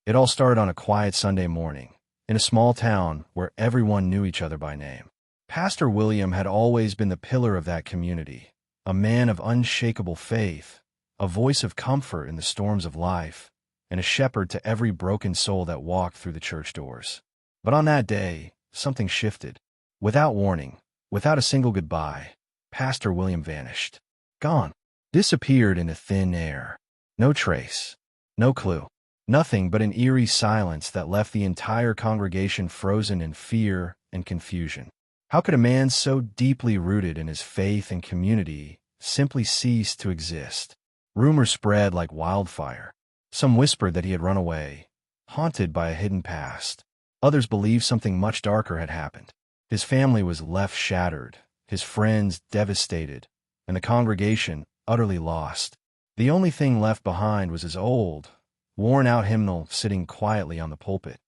It all started on a quiet Sunday morning, in a small town where everyone knew each other by name. Pastor William had always been the pillar of that community, a man of unshakable faith, a voice of comfort in the storms of life, and a shepherd to every broken soul that walked through the church doors. But on that day, something shifted. Without warning, without a single goodbye, Pastor William vanished. Gone. Disappeared into thin air. No trace. No clue. Nothing but an eerie silence that left the entire congregation frozen in fear and confusion. How could a man so deeply rooted in his faith and community simply cease to exist? Rumors spread like wildfire. Some whispered that he had run away, haunted by a hidden past. Others believed something much darker had happened. His family was left shattered, his friends devastated, and the congregation utterly lost. The only thing left behind was his old, worn-out hymnal sitting quietly on the pulpit,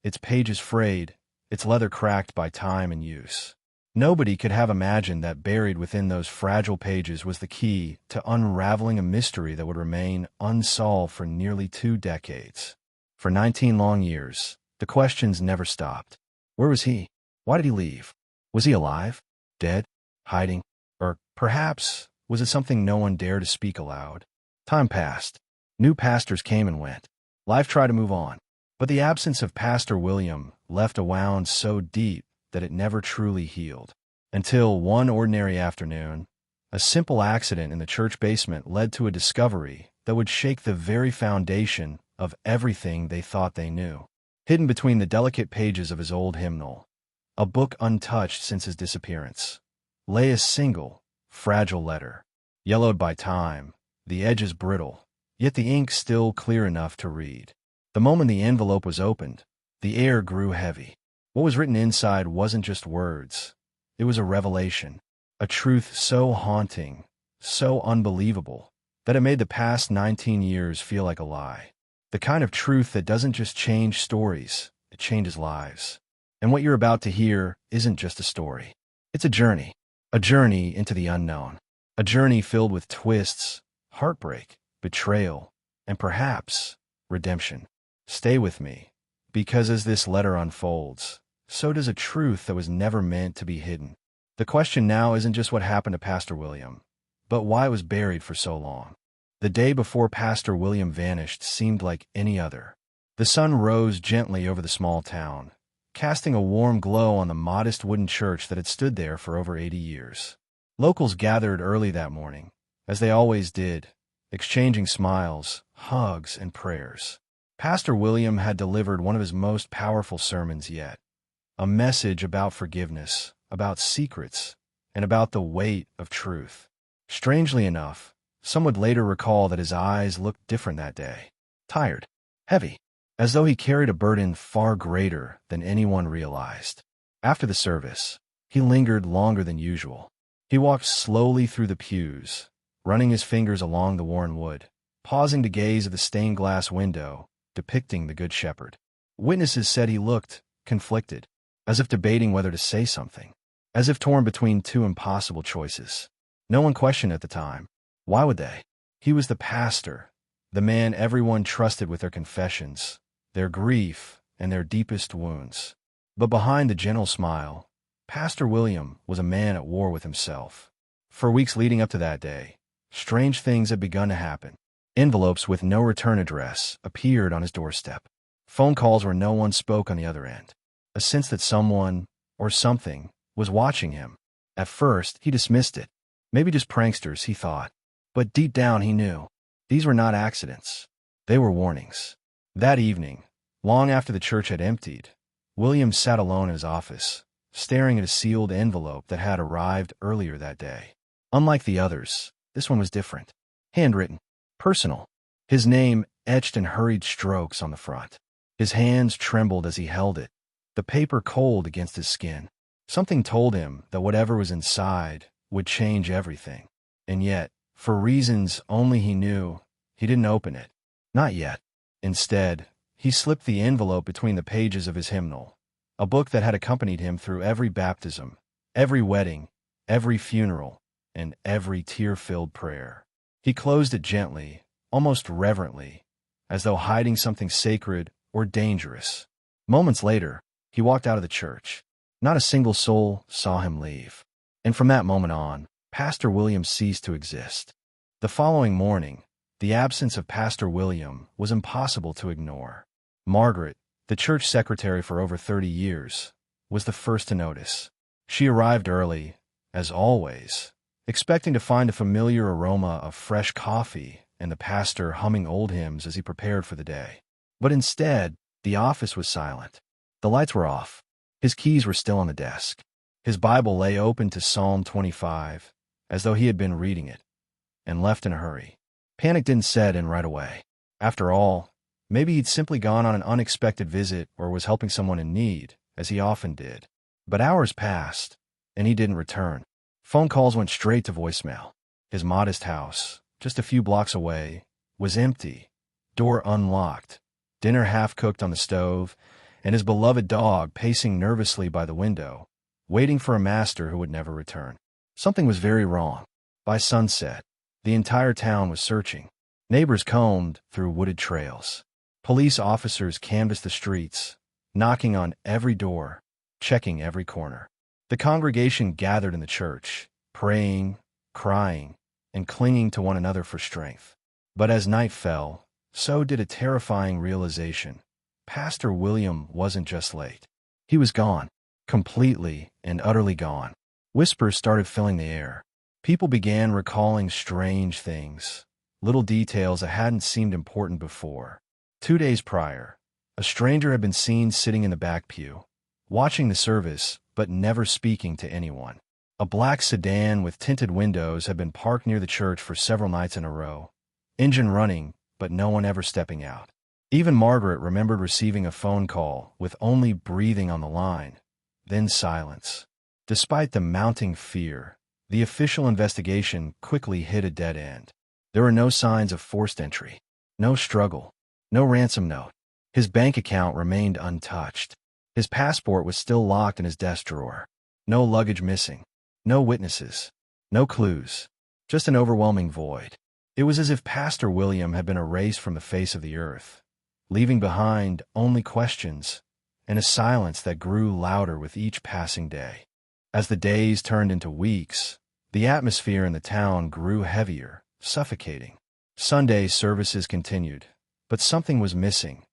its pages frayed, its leather cracked by time and use. Nobody could have imagined that buried within those fragile pages was the key to unraveling a mystery that would remain unsolved for nearly 2 decades. For 19 long years, the questions never stopped. Where was he? Why did he leave? Was he alive? Dead? Hiding? Or perhaps was it something no one dared to speak aloud? Time passed. New pastors came and went. Life tried to move on. But the absence of Pastor William left a wound so deep that it never truly healed. Until one ordinary afternoon, a simple accident in the church basement led to a discovery that would shake the very foundation of everything they thought they knew. Hidden between the delicate pages of his old hymnal, a book untouched since his disappearance, lay a single, fragile letter, yellowed by time, the edges brittle, yet the ink still clear enough to read. The moment the envelope was opened, the air grew heavy. What was written inside wasn't just words. It was a revelation, a truth so haunting, so unbelievable, that it made the past 19 years feel like a lie. The kind of truth that doesn't just change stories, it changes lives. And what you're about to hear isn't just a story. It's a journey into the unknown, a journey filled with twists, heartbreak, betrayal, and perhaps redemption. Stay with me, because as this letter unfolds, so does a truth that was never meant to be hidden. The question now isn't just what happened to Pastor William, but why it was buried for so long. The day before Pastor William vanished seemed like any other. The sun rose gently over the small town, casting a warm glow on the modest wooden church that had stood there for over 80 years. Locals gathered early that morning, as they always did, exchanging smiles, hugs, and prayers. Pastor William had delivered one of his most powerful sermons yet, a message about forgiveness, about secrets, and about the weight of truth. Strangely enough, some would later recall that his eyes looked different that day, tired, heavy, as though he carried a burden far greater than anyone realized. After the service, he lingered longer than usual. He walked slowly through the pews, running his fingers along the worn wood, pausing to gaze at the stained glass window depicting the Good Shepherd. Witnesses said he looked conflicted, as if debating whether to say something, as if torn between 2 impossible choices. No one questioned at the time. Why would they? He was the pastor, the man everyone trusted with their confessions, their grief, and their deepest wounds. But behind the gentle smile, Pastor William was a man at war with himself. For weeks leading up to that day, strange things had begun to happen. Envelopes with no return address appeared on his doorstep. Phone calls where no one spoke on the other end. A sense that someone, or something, was watching him. At first, he dismissed it. Maybe just pranksters, he thought. But deep down he knew. These were not accidents. They were warnings. That evening, long after the church had emptied, William sat alone in his office, staring at a sealed envelope that had arrived earlier that day. Unlike the others, this one was different. Handwritten. Personal. His name etched in hurried strokes on the front. His hands trembled as he held it, the paper cold against his skin. Something told him that whatever was inside would change everything. And yet, for reasons only he knew, he didn't open it. Not yet. Instead, he slipped the envelope between the pages of his hymnal, a book that had accompanied him through every baptism, every wedding, every funeral, and every tear-filled prayer. He closed it gently, almost reverently, as though hiding something sacred or dangerous. Moments later, he walked out of the church. Not a single soul saw him leave. And from that moment on, Pastor William ceased to exist. The following morning, the absence of Pastor William was impossible to ignore. Margaret, the church secretary for over 30 years, was the first to notice. She arrived early, as always, expecting to find a familiar aroma of fresh coffee and the pastor humming old hymns as he prepared for the day. But instead, the office was silent. The lights were off. His keys were still on the desk. His Bible lay open to Psalm 25, as though he had been reading it, and left in a hurry. Panic didn't set in right away. After all, maybe he'd simply gone on an unexpected visit or was helping someone in need, as he often did. But hours passed, and he didn't return. Phone calls went straight to voicemail. His modest house, just a few blocks away, was empty, door unlocked, dinner half-cooked on the stove, and his beloved dog pacing nervously by the window, waiting for a master who would never return. Something was very wrong. By sunset, the entire town was searching. Neighbors combed through wooded trails. Police officers canvassed the streets, knocking on every door, checking every corner. The congregation gathered in the church, praying, crying, and clinging to one another for strength. But as night fell, so did a terrifying realization. Pastor William wasn't just late. He was gone, completely and utterly gone. Whispers started filling the air. People began recalling strange things, little details that hadn't seemed important before. 2 days prior, a stranger had been seen sitting in the back pew, watching the service but never speaking to anyone. A black sedan with tinted windows had been parked near the church for several nights in a row, engine running but no one ever stepping out. Even Margaret remembered receiving a phone call with only breathing on the line, then silence. Despite the mounting fear, the official investigation quickly hit a dead end. There were no signs of forced entry, no struggle, no ransom note. His bank account remained untouched. His passport was still locked in his desk drawer. No luggage missing, no witnesses, no clues, just an overwhelming void. It was as if Pastor William had been erased from the face of the earth, leaving behind only questions and a silence that grew louder with each passing day. As the days turned into weeks, the atmosphere in the town grew heavier, suffocating. Sunday services continued, but something was missing,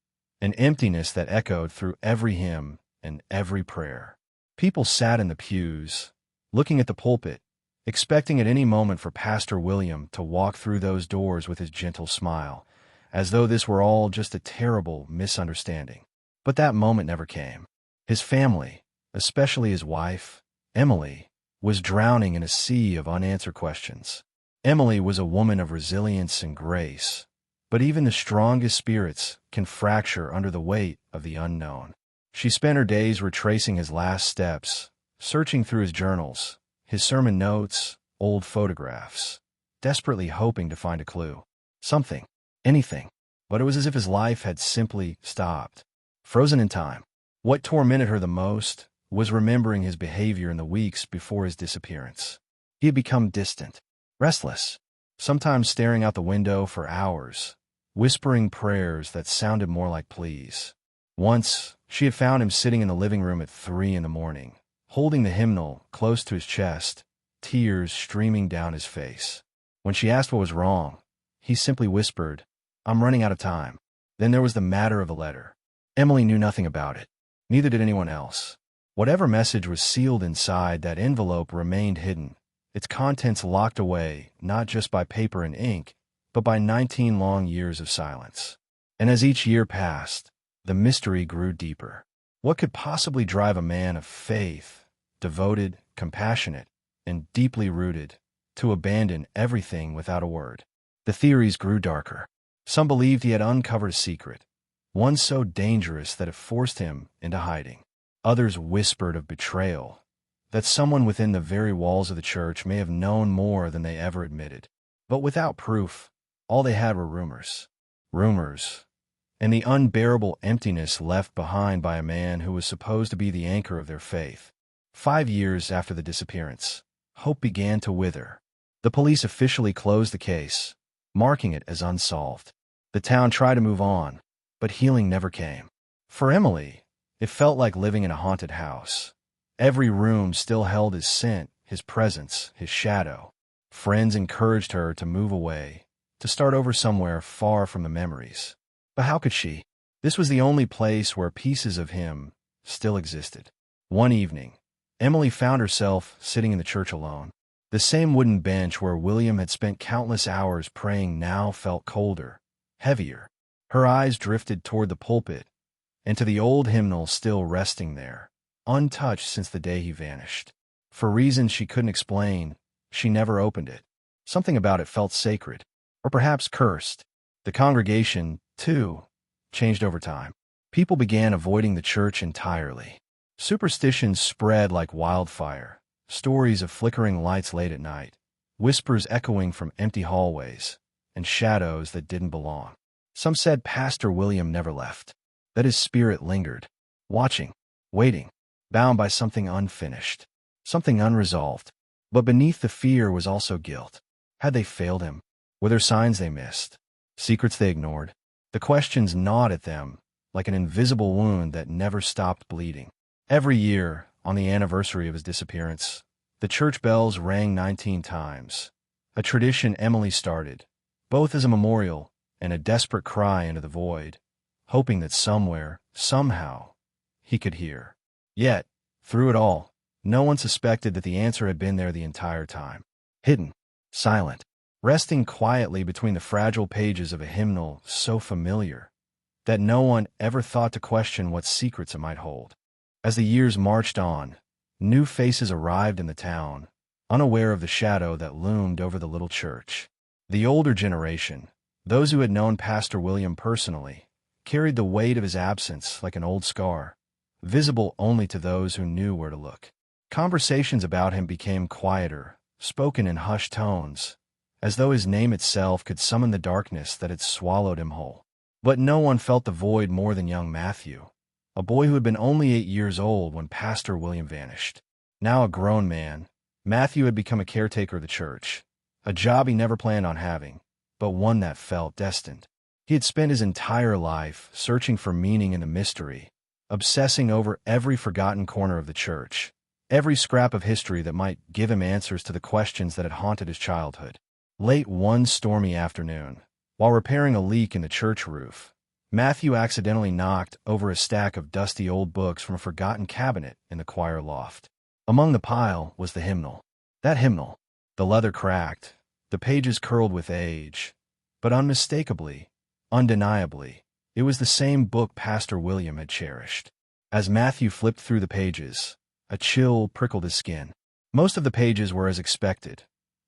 an emptiness that echoed through every hymn and every prayer. People sat in the pews, looking at the pulpit, expecting at any moment for Pastor William to walk through those doors with his gentle smile, as though this were all just a terrible misunderstanding. But that moment never came. His family, especially his wife, Emily, was drowning in a sea of unanswered questions. Emily was a woman of resilience and grace, but even the strongest spirits can fracture under the weight of the unknown. She spent her days retracing his last steps, searching through his journals, his sermon notes, old photographs, desperately hoping to find a clue. Something, anything. But it was as if his life had simply stopped, frozen in time. What tormented her the most was remembering his behavior in the weeks before his disappearance. He had become distant, restless, sometimes staring out the window for hours, whispering prayers that sounded more like pleas. Once, she had found him sitting in the living room at 3 in the morning, holding the hymnal close to his chest, tears streaming down his face. When she asked what was wrong, he simply whispered, "I'm running out of time." Then there was the matter of the letter. Emily knew nothing about it. Neither did anyone else. Whatever message was sealed inside that envelope remained hidden, its contents locked away not just by paper and ink, but by 19 long years of silence. And as each year passed, the mystery grew deeper. What could possibly drive a man of faith, devoted, compassionate, and deeply rooted, to abandon everything without a word? The theories grew darker. Some believed he had uncovered a secret, one so dangerous that it forced him into hiding. Others whispered of betrayal, that someone within the very walls of the church may have known more than they ever admitted. But without proof, all they had were rumors. Rumors, and the unbearable emptiness left behind by a man who was supposed to be the anchor of their faith. 5 years after the disappearance, hope began to wither. The police officially closed the case, marking it as unsolved. The town tried to move on, but healing never came. For Emily, it felt like living in a haunted house. Every room still held his scent, his presence, his shadow. Friends encouraged her to move away, to start over somewhere far from the memories. But how could she? This was the only place where pieces of him still existed. One evening, Emily found herself sitting in the church alone. The same wooden bench where William had spent countless hours praying now felt colder, heavier. Her eyes drifted toward the pulpit and to the old hymnal still resting there, untouched since the day he vanished. For reasons she couldn't explain, she never opened it. Something about it felt sacred, or perhaps cursed. The congregation, too, changed over time. People began avoiding the church entirely. Superstitions spread like wildfire, stories of flickering lights late at night, whispers echoing from empty hallways, and shadows that didn't belong. Some said Pastor William never left, that his spirit lingered, watching, waiting, bound by something unfinished, something unresolved. But beneath the fear was also guilt. Had they failed him? Were there signs they missed? Secrets they ignored? The questions gnawed at them like an invisible wound that never stopped bleeding. Every year, on the anniversary of his disappearance, the church bells rang 19 times, a tradition Emily started, both as a memorial and a desperate cry into the void, hoping that somewhere, somehow, he could hear. Yet, through it all, no one suspected that the answer had been there the entire time. Hidden, silent, resting quietly between the fragile pages of a hymnal so familiar that no one ever thought to question what secrets it might hold. As the years marched on, new faces arrived in the town, unaware of the shadow that loomed over the little church. The older generation, those who had known Pastor William personally, carried the weight of his absence like an old scar, visible only to those who knew where to look. Conversations about him became quieter, spoken in hushed tones, as though his name itself could summon the darkness that had swallowed him whole. But no one felt the void more than young Matthew, a boy who had been only 8 years old when Pastor William vanished. Now a grown man, Matthew had become a caretaker of the church, a job he never planned on having, but one that felt destined. He had spent his entire life searching for meaning in the mystery, obsessing over every forgotten corner of the church, every scrap of history that might give him answers to the questions that had haunted his childhood. Late one stormy afternoon, while repairing a leak in the church roof, Matthew accidentally knocked over a stack of dusty old books from a forgotten cabinet in the choir loft. Among the pile was the hymnal. That hymnal, the leather cracked, the pages curled with age, but unmistakably, undeniably, it was the same book Pastor William had cherished. As Matthew flipped through the pages, a chill prickled his skin. Most of the pages were as expected,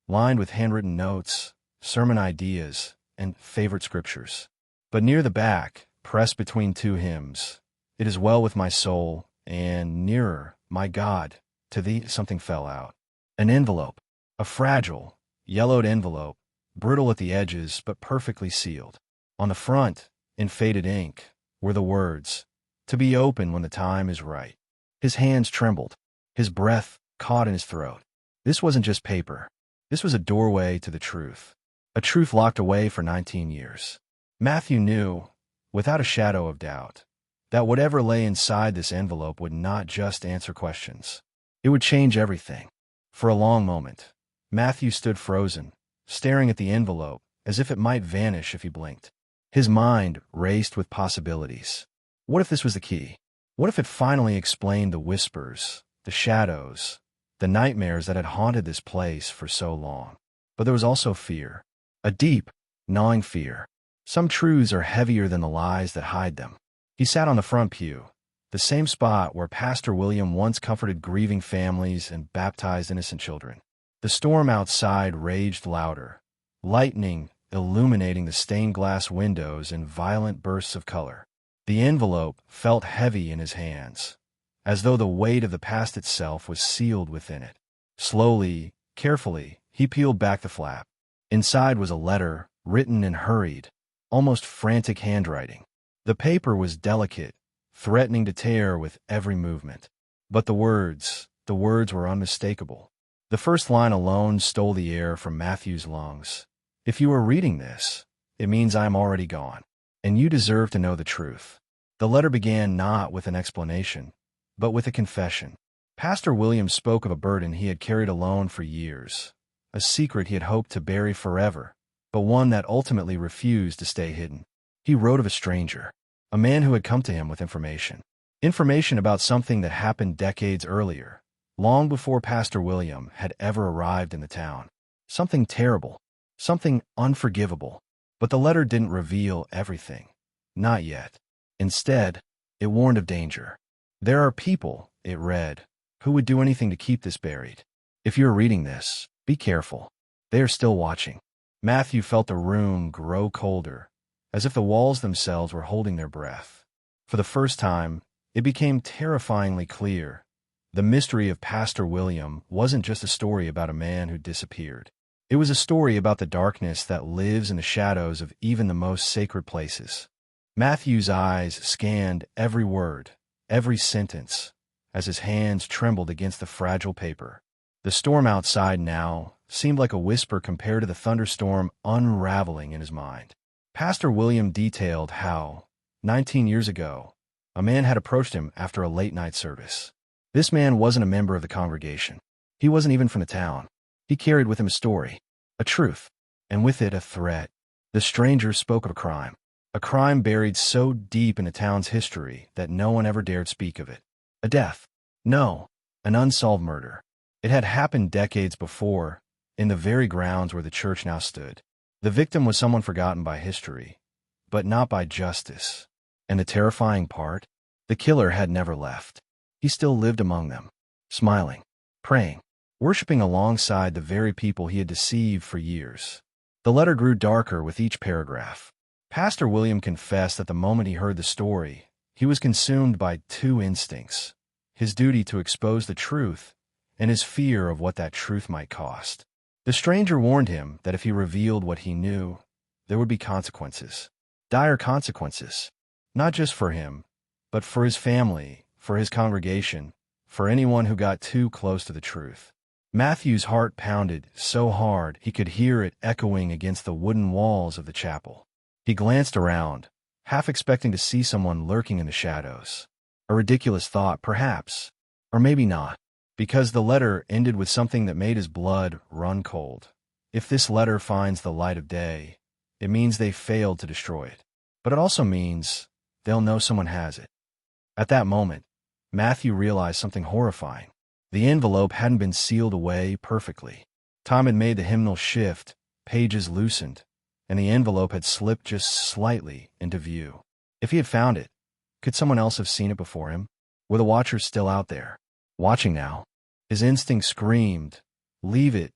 lined with handwritten notes, sermon ideas, and favorite scriptures. But near the back, pressed between two hymns, "It is well with my soul," and "Nearer, my God, to thee," something fell out. An envelope, a fragile, yellowed envelope, brittle at the edges but perfectly sealed. On the front, in faded ink, were the words, "To be open when the time is right." His hands trembled. His breath caught in his throat. This wasn't just paper. This was a doorway to the truth. A truth locked away for 19 years. Matthew knew, without a shadow of doubt, that whatever lay inside this envelope would not just answer questions. It would change everything. For a long moment, Matthew stood frozen, staring at the envelope as if it might vanish if he blinked. His mind raced with possibilities. What if this was the key? What if it finally explained the whispers, the shadows, the nightmares that had haunted this place for so long? But there was also fear, a deep, gnawing fear. Some truths are heavier than the lies that hide them. He sat on the front pew, the same spot where Pastor William once comforted grieving families and baptized innocent children. The storm outside raged louder, lightning illuminating the stained glass windows in violent bursts of color. The envelope felt heavy in his hands, as though the weight of the past itself was sealed within it. Slowly, carefully, he peeled back the flap. Inside was a letter, written in hurried, almost frantic handwriting. The paper was delicate, threatening to tear with every movement. But the words were unmistakable. The first line alone stole the air from Matthew's lungs. "If you are reading this, it means I am already gone, and you deserve to know the truth." The letter began not with an explanation, but with a confession. Pastor William spoke of a burden he had carried alone for years, a secret he had hoped to bury forever, but one that ultimately refused to stay hidden. He wrote of a stranger, a man who had come to him with information. Information about something that happened decades earlier, long before Pastor William had ever arrived in the town. Something terrible, something unforgivable. But the letter didn't reveal everything. Not yet. Instead, it warned of danger. There are people, it read, who would do anything to keep this buried. If you're reading this, be careful. They are still watching. Matthew felt the room grow colder, as if the walls themselves were holding their breath. For the first time, it became terrifyingly clear. The mystery of Pastor William wasn't just a story about a man who disappeared. It was a story about the darkness that lives in the shadows of even the most sacred places. Matthew's eyes scanned every word, every sentence, as his hands trembled against the fragile paper. The storm outside now seemed like a whisper compared to the thunderstorm unraveling in his mind. Pastor William detailed how, 19 years ago, a man had approached him after a late-night service. This man wasn't a member of the congregation. He wasn't even from the town. He carried with him a story, a truth, and with it a threat. The stranger spoke of a crime buried so deep in the town's history that no one ever dared speak of it. A death. No, an unsolved murder. It had happened decades before, in the very grounds where the church now stood. The victim was someone forgotten by history, but not by justice. And the terrifying part? The killer had never left. He still lived among them, smiling, praying, worshiping alongside the very people he had deceived for years. The letter grew darker with each paragraph. Pastor William confessed that the moment he heard the story, he was consumed by two instincts: his duty to expose the truth and his fear of what that truth might cost. The stranger warned him that if he revealed what he knew, there would be consequences. Dire consequences. Not just for him, but for his family, for his congregation, for anyone who got too close to the truth. Matthew's heart pounded so hard he could hear it echoing against the wooden walls of the chapel. He glanced around, half expecting to see someone lurking in the shadows. A ridiculous thought, perhaps, or maybe not, because the letter ended with something that made his blood run cold. If this letter finds the light of day, it means they failed to destroy it. But it also means they'll know someone has it. At that moment, Matthew realized something horrifying. The envelope hadn't been sealed away perfectly. Time had made the hymnal shift, pages loosened, and the envelope had slipped just slightly into view. If he had found it, could someone else have seen it before him? Were the watchers still out there, watching now? His instinct screamed, leave it,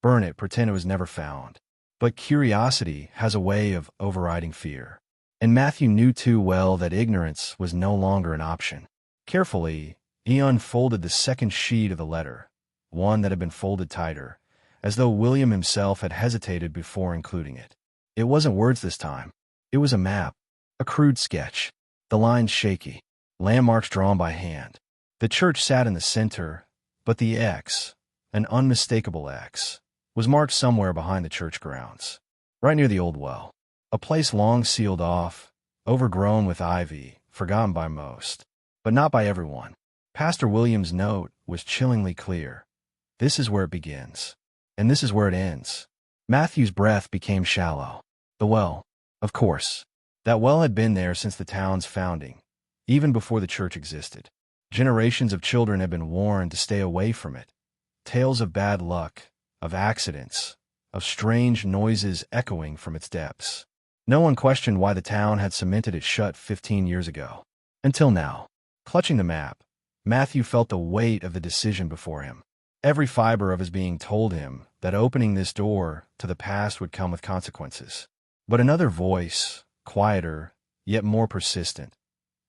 burn it, pretend it was never found. But curiosity has a way of overriding fear. And Matthew knew too well that ignorance was no longer an option. Carefully, he unfolded the second sheet of the letter, one that had been folded tighter, as though William himself had hesitated before including it. It wasn't words this time. It was a map, a crude sketch, the lines shaky, landmarks drawn by hand. The church sat in the center, but the X, an unmistakable X, was marked somewhere behind the church grounds, right near the old well, a place long sealed off, overgrown with ivy, forgotten by most, but not by everyone. Pastor William's note was chillingly clear. This is where it begins, and this is where it ends. Matthew's breath became shallow. The well, of course. That well had been there since the town's founding, even before the church existed. Generations of children had been warned to stay away from it. Tales of bad luck, of accidents, of strange noises echoing from its depths. No one questioned why the town had cemented it shut 15 years ago. Until now. Clutching the map, Matthew felt the weight of the decision before him. Every fiber of his being told him that opening this door to the past would come with consequences. But another voice, quieter, yet more persistent,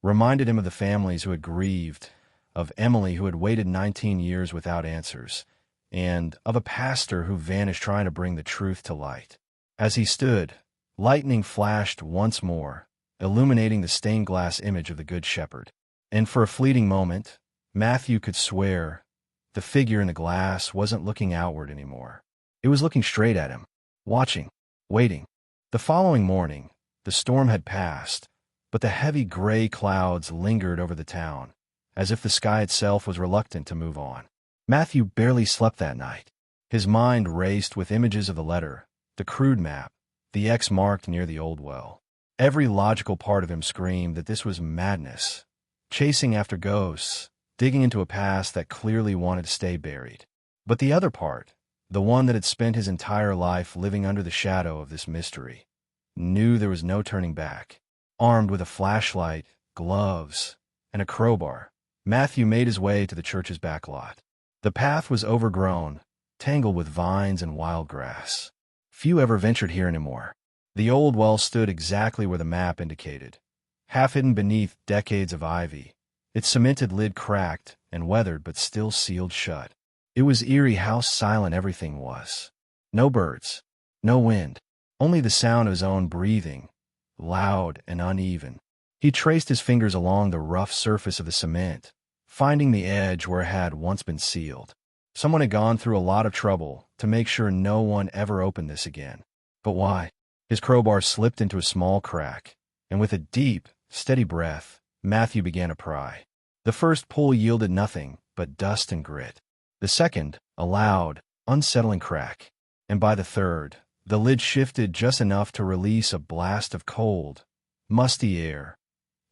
reminded him of the families who had grieved, of Emily who had waited 19 years without answers, and of a pastor who vanished trying to bring the truth to light. As he stood, lightning flashed once more, illuminating the stained glass image of the Good Shepherd. And for a fleeting moment, Matthew could swear the figure in the glass wasn't looking outward anymore. It was looking straight at him, watching, waiting. The following morning, the storm had passed, but the heavy gray clouds lingered over the town, as if the sky itself was reluctant to move on. Matthew barely slept that night. His mind raced with images of the letter, the crude map, the X marked near the old well. Every logical part of him screamed that this was madness, chasing after ghosts, digging into a past that clearly wanted to stay buried. But the other part, the one that had spent his entire life living under the shadow of this mystery, knew there was no turning back. Armed with a flashlight, gloves, and a crowbar, Matthew made his way to the church's back lot. The path was overgrown, tangled with vines and wild grass. Few ever ventured here anymore. The old well stood exactly where the map indicated, half hidden beneath decades of ivy, its cemented lid cracked and weathered but still sealed shut. It was eerie how silent everything was. No birds, no wind, only the sound of his own breathing, loud and uneven. He traced his fingers along the rough surface of the cement, finding the edge where it had once been sealed. Someone had gone through a lot of trouble to make sure no one ever opened this again. But why? His crowbar slipped into a small crack, and with a deep, steady breath, Matthew began to pry. The first pull yielded nothing but dust and grit. The second, a loud, unsettling crack. And by the third, the lid shifted just enough to release a blast of cold, musty air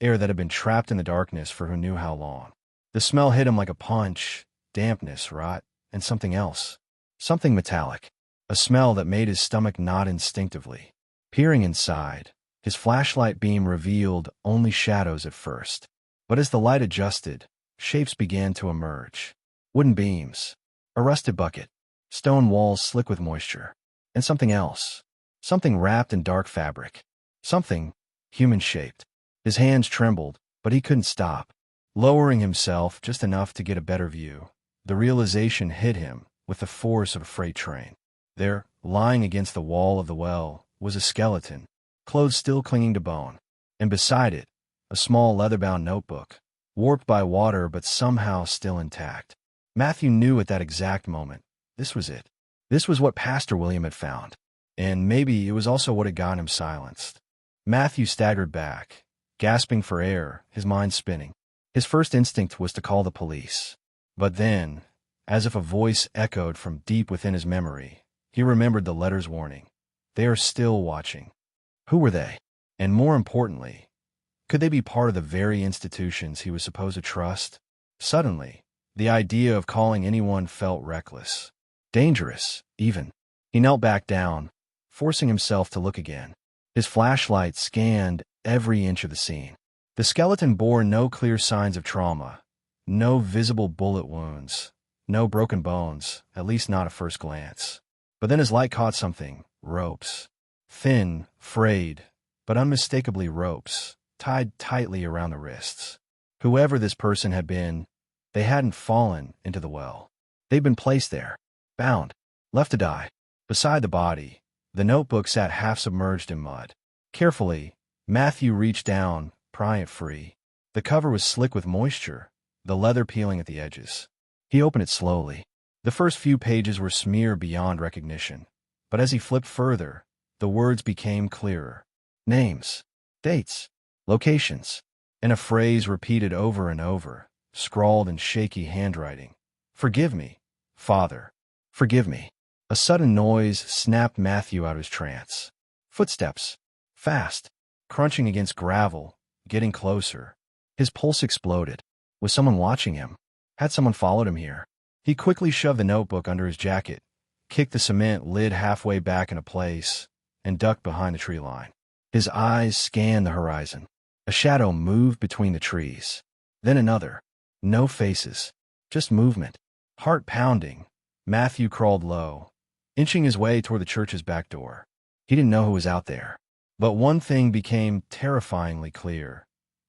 that had been trapped in the darkness for who knew how long. The smell hit him like a punch, dampness, rot, and something else. Something metallic. A smell that made his stomach knot instinctively. Peering inside, his flashlight beam revealed only shadows at first. But as the light adjusted, shapes began to emerge. Wooden beams, a rusted bucket, stone walls slick with moisture, and something else. Something wrapped in dark fabric. Something human-shaped. His hands trembled, but he couldn't stop. Lowering himself just enough to get a better view, the realization hit him with the force of a freight train. There, lying against the wall of the well, was a skeleton, clothes still clinging to bone, and beside it, a small leather-bound notebook, warped by water but somehow still intact. Matthew knew at that exact moment, this was it. This was what Pastor William had found, and maybe it was also what had gotten him silenced. Matthew staggered back, gasping for air, his mind spinning. His first instinct was to call the police. But then, as if a voice echoed from deep within his memory, he remembered the letter's warning. They are still watching. Who were they? And more importantly, could they be part of the very institutions he was supposed to trust? Suddenly, the idea of calling anyone felt reckless. Dangerous, even. He knelt back down, forcing himself to look again. His flashlight scanned every inch of the scene. The skeleton bore no clear signs of trauma, no visible bullet wounds, no broken bones, at least not at first glance. But then his light caught something, ropes. Thin, frayed, but unmistakably ropes, tied tightly around the wrists. Whoever this person had been, they hadn't fallen into the well. They'd been placed there, bound, left to die. Beside the body, the notebook sat half submerged in mud. Carefully, Matthew reached down, prying it free. The cover was slick with moisture, the leather peeling at the edges. He opened it slowly. The first few pages were smeared beyond recognition, but as he flipped further, the words became clearer. Names, dates, locations, and a phrase repeated over and over, scrawled in shaky handwriting. Forgive me, Father. Forgive me. A sudden noise snapped Matthew out of his trance. Footsteps. Fast. Crunching against gravel. Getting closer. His pulse exploded. Was someone watching him? Had someone followed him here? He quickly shoved the notebook under his jacket, kicked the cement lid halfway back into place, and ducked behind the tree line. His eyes scanned the horizon. A shadow moved between the trees. Then another. No faces. Just movement. Heart pounding. Matthew crawled low, inching his way toward the church's back door. He didn't know who was out there. But one thing became terrifyingly clear.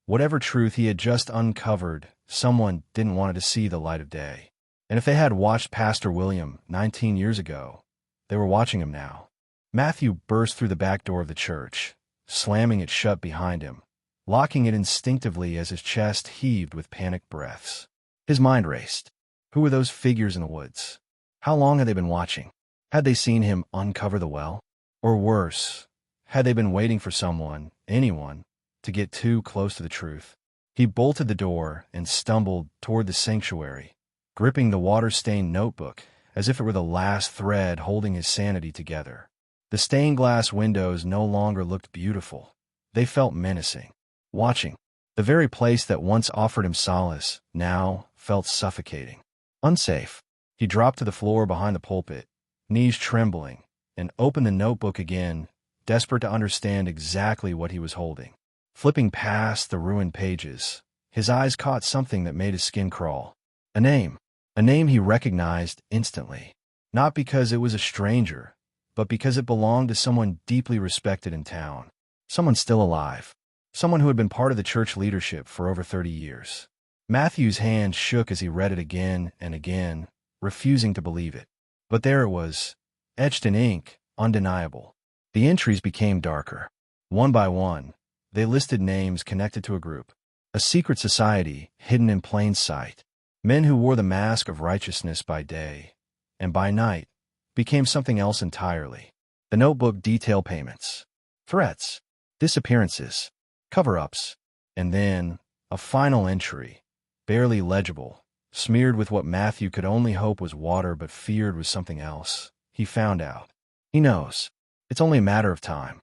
Whatever truth he had just uncovered, someone didn't want it to see the light of day. And if they had watched Pastor William 19 years ago, they were watching him now. Matthew burst through the back door of the church, slamming it shut behind him, locking it instinctively as his chest heaved with panicked breaths. His mind raced. Who were those figures in the woods? How long had they been watching? Had they seen him uncover the well? Or worse, had they been waiting for someone, anyone, to get too close to the truth. He bolted the door and stumbled toward the sanctuary, gripping the water-stained notebook as if it were the last thread holding his sanity together. The stained glass windows no longer looked beautiful. They felt menacing. Watching. The very place that once offered him solace now felt suffocating. Unsafe. He dropped to the floor behind the pulpit, knees trembling, and opened the notebook again, desperate to understand exactly what he was holding. Flipping past the ruined pages, his eyes caught something that made his skin crawl. A name. A name he recognized instantly. Not because it was a stranger, but because it belonged to someone deeply respected in town. Someone still alive. Someone who had been part of the church leadership for over 30 years. Matthew's hand shook as he read it again and again, refusing to believe it. But there it was, etched in ink, undeniable. The entries became darker. One by one, they listed names connected to a group. A secret society hidden in plain sight. Men who wore the mask of righteousness by day, and by night, became something else entirely. The notebook detailed payments, threats, disappearances, cover-ups, and then a final entry, barely legible, smeared with what Matthew could only hope was water but feared was something else. He found out. He knows. It's only a matter of time.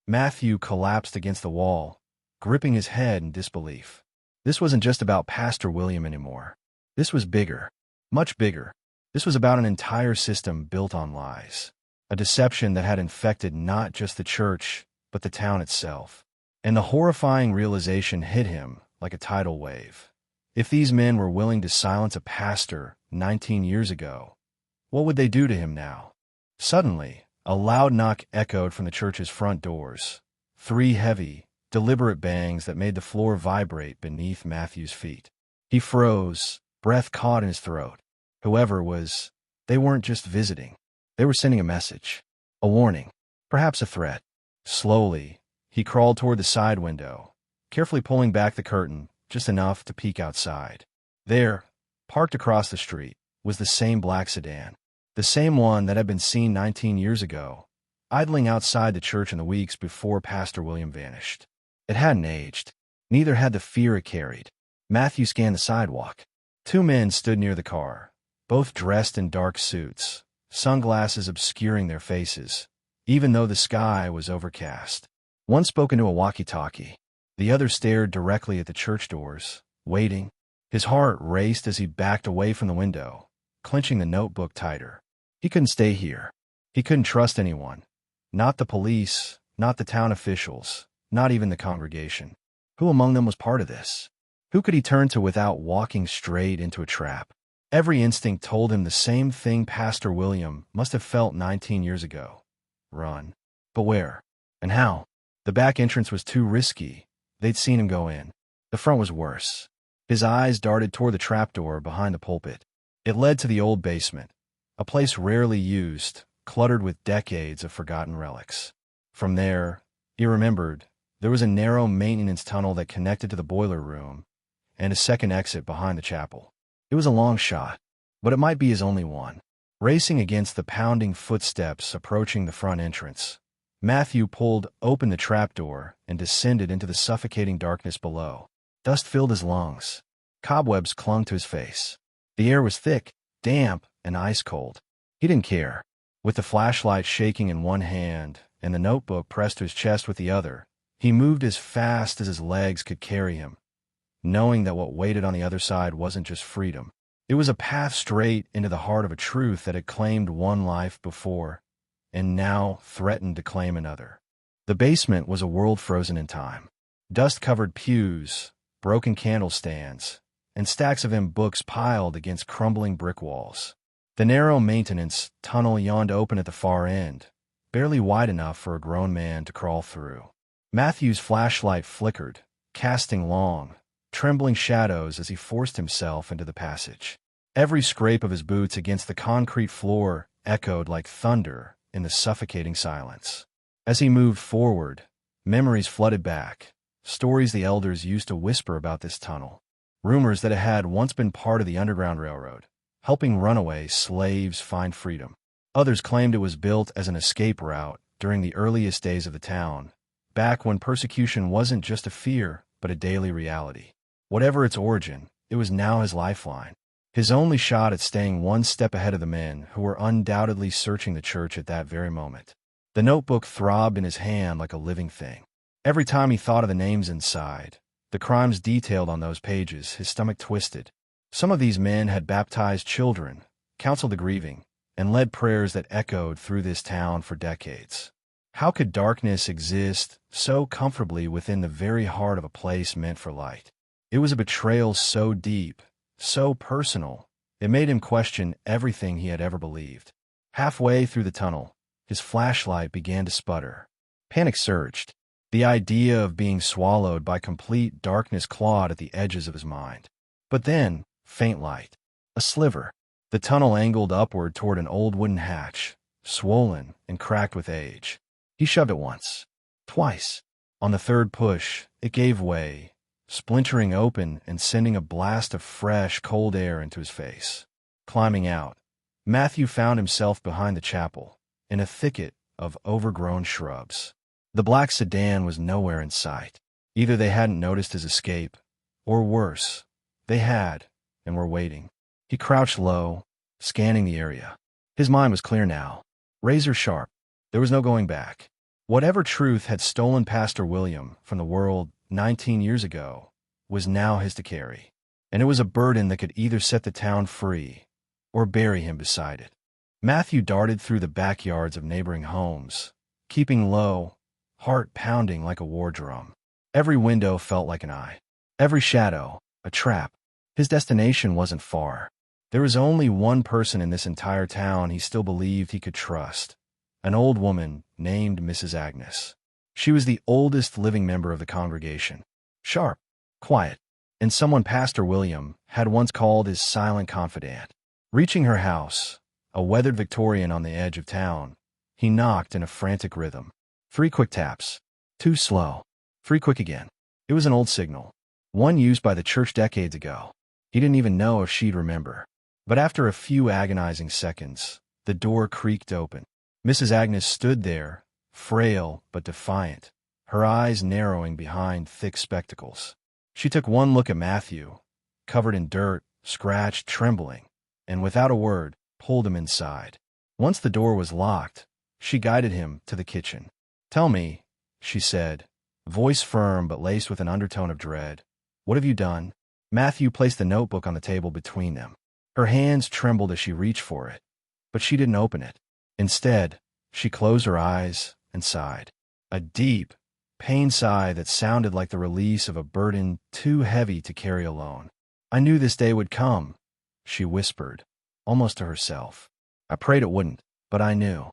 Matthew collapsed against the wall, gripping his head in disbelief. This wasn't just about Pastor William anymore. This was bigger, much bigger. This was about an entire system built on lies. A deception that had infected not just the church, but the town itself. And the horrifying realization hit him like a tidal wave. If these men were willing to silence a pastor 19 years ago, what would they do to him now? Suddenly, a loud knock echoed from the church's front doors. 3 heavy, deliberate bangs that made the floor vibrate beneath Matthew's feet. He froze, breath caught in his throat. Whoever it was, they weren't just visiting. They were sending a message. A warning. Perhaps a threat. Slowly, he crawled toward the side window, carefully pulling back the curtain just enough to peek outside. There, parked across the street, was the same black sedan. The same one that had been seen 19 years ago, idling outside the church in the weeks before Pastor William vanished. It hadn't aged. Neither had the fear it carried. Matthew scanned the sidewalk. 2 men stood near the car, both dressed in dark suits, sunglasses obscuring their faces, even though the sky was overcast. One spoke into a walkie-talkie. The other stared directly at the church doors, waiting. His heart raced as he backed away from the window, clenching the notebook tighter. He couldn't stay here. He couldn't trust anyone. Not the police, not the town officials, not even the congregation. Who among them was part of this? Who could he turn to without walking straight into a trap? Every instinct told him the same thing Pastor William must have felt 19 years ago. Run. But where? And how? The back entrance was too risky. They'd seen him go in. The front was worse. His eyes darted toward the trapdoor behind the pulpit. It led to the old basement, a place rarely used, cluttered with decades of forgotten relics. From there, he remembered, there was a narrow maintenance tunnel that connected to the boiler room, and a second exit behind the chapel. It was a long shot, but it might be his only one. Racing against the pounding footsteps approaching the front entrance, Matthew pulled open the trapdoor and descended into the suffocating darkness below. Dust filled his lungs. Cobwebs clung to his face. The air was thick, damp, and ice-cold. He didn't care. With the flashlight shaking in one hand and the notebook pressed to his chest with the other, he moved as fast as his legs could carry him, knowing that what waited on the other side wasn't just freedom. It was a path straight into the heart of a truth that had claimed one life before, and now threatened to claim another. The basement was a world frozen in time. Dust-covered pews, broken candlestands, and stacks of books piled against crumbling brick walls. The narrow maintenance tunnel yawned open at the far end, barely wide enough for a grown man to crawl through. Matthew's flashlight flickered, casting long, trembling shadows as he forced himself into the passage. Every scrape of his boots against the concrete floor echoed like thunder in the suffocating silence. As he moved forward, memories flooded back, stories the elders used to whisper about this tunnel, rumors that it had once been part of the Underground Railroad, helping runaway slaves find freedom. Others claimed it was built as an escape route during the earliest days of the town, back when persecution wasn't just a fear, but a daily reality. Whatever its origin, it was now his lifeline. His only shot at staying one step ahead of the men who were undoubtedly searching the church at that very moment. The notebook throbbed in his hand like a living thing. Every time he thought of the names inside, the crimes detailed on those pages, his stomach twisted. Some of these men had baptized children, counseled the grieving, and led prayers that echoed through this town for decades. How could darkness exist so comfortably within the very heart of a place meant for light? It was a betrayal so deep, so personal, it made him question everything he had ever believed. Halfway through the tunnel, his flashlight began to sputter. Panic surged. The idea of being swallowed by complete darkness clawed at the edges of his mind. But then, faint light. A sliver. The tunnel angled upward toward an old wooden hatch, swollen and cracked with age. He shoved it once, twice. On the third push, it gave way, splintering open and sending a blast of fresh, cold air into his face. Climbing out, Matthew found himself behind the chapel, in a thicket of overgrown shrubs. The black sedan was nowhere in sight. Either they hadn't noticed his escape, or worse, they had, and were waiting. He crouched low, scanning the area. His mind was clear now, razor sharp. There was no going back. Whatever truth had stolen Pastor William from the world 19 years ago was now his to carry, and it was a burden that could either set the town free or bury him beside it. Matthew darted through the backyards of neighboring homes, keeping low, heart pounding like a war drum. Every window felt like an eye, every shadow a trap. His destination wasn't far. There was only one person in this entire town he still believed he could trust, an old woman named Mrs. Agnes. She was the oldest living member of the congregation. Sharp, quiet, and someone Pastor William had once called his silent confidant. Reaching her house, a weathered Victorian on the edge of town, he knocked in a frantic rhythm. 3 quick taps. 2 slow. 3 quick again. It was an old signal, one used by the church decades ago. He didn't even know if she'd remember. But after a few agonizing seconds, the door creaked open. Mrs. Agnes stood there, frail but defiant, her eyes narrowing behind thick spectacles. She took one look at Matthew, covered in dirt, scratched, trembling, and without a word, pulled him inside. Once the door was locked, she guided him to the kitchen. "Tell me," she said, voice firm but laced with an undertone of dread, "what have you done?" Matthew placed the notebook on the table between them. Her hands trembled as she reached for it, but she didn't open it. Instead, she closed her eyes and sighed. A deep, pained sigh that sounded like the release of a burden too heavy to carry alone. "I knew this day would come," she whispered, almost to herself. "I prayed it wouldn't, but I knew."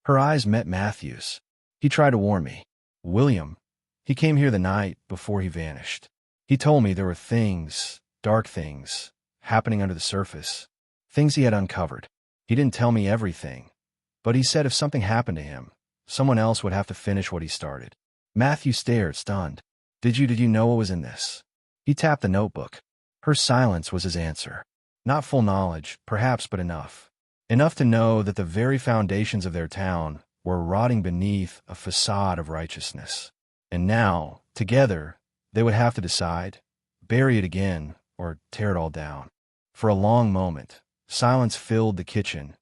Her eyes met Matthew's. "He tried to warn me. William. He came here the night before he vanished. He told me there were things, dark things, happening under the surface, things he had uncovered. He didn't tell me everything, but he said if something happened to him, someone else would have to finish what he started." Matthew stared, stunned. Did you know what was in this?" He tapped the notebook. Her silence was his answer. Not full knowledge, perhaps, but enough. Enough to know that the very foundations of their town were rotting beneath a facade of righteousness. And now, together, they would have to decide, bury it again, or tear it all down. For a long moment, silence filled the kitchen,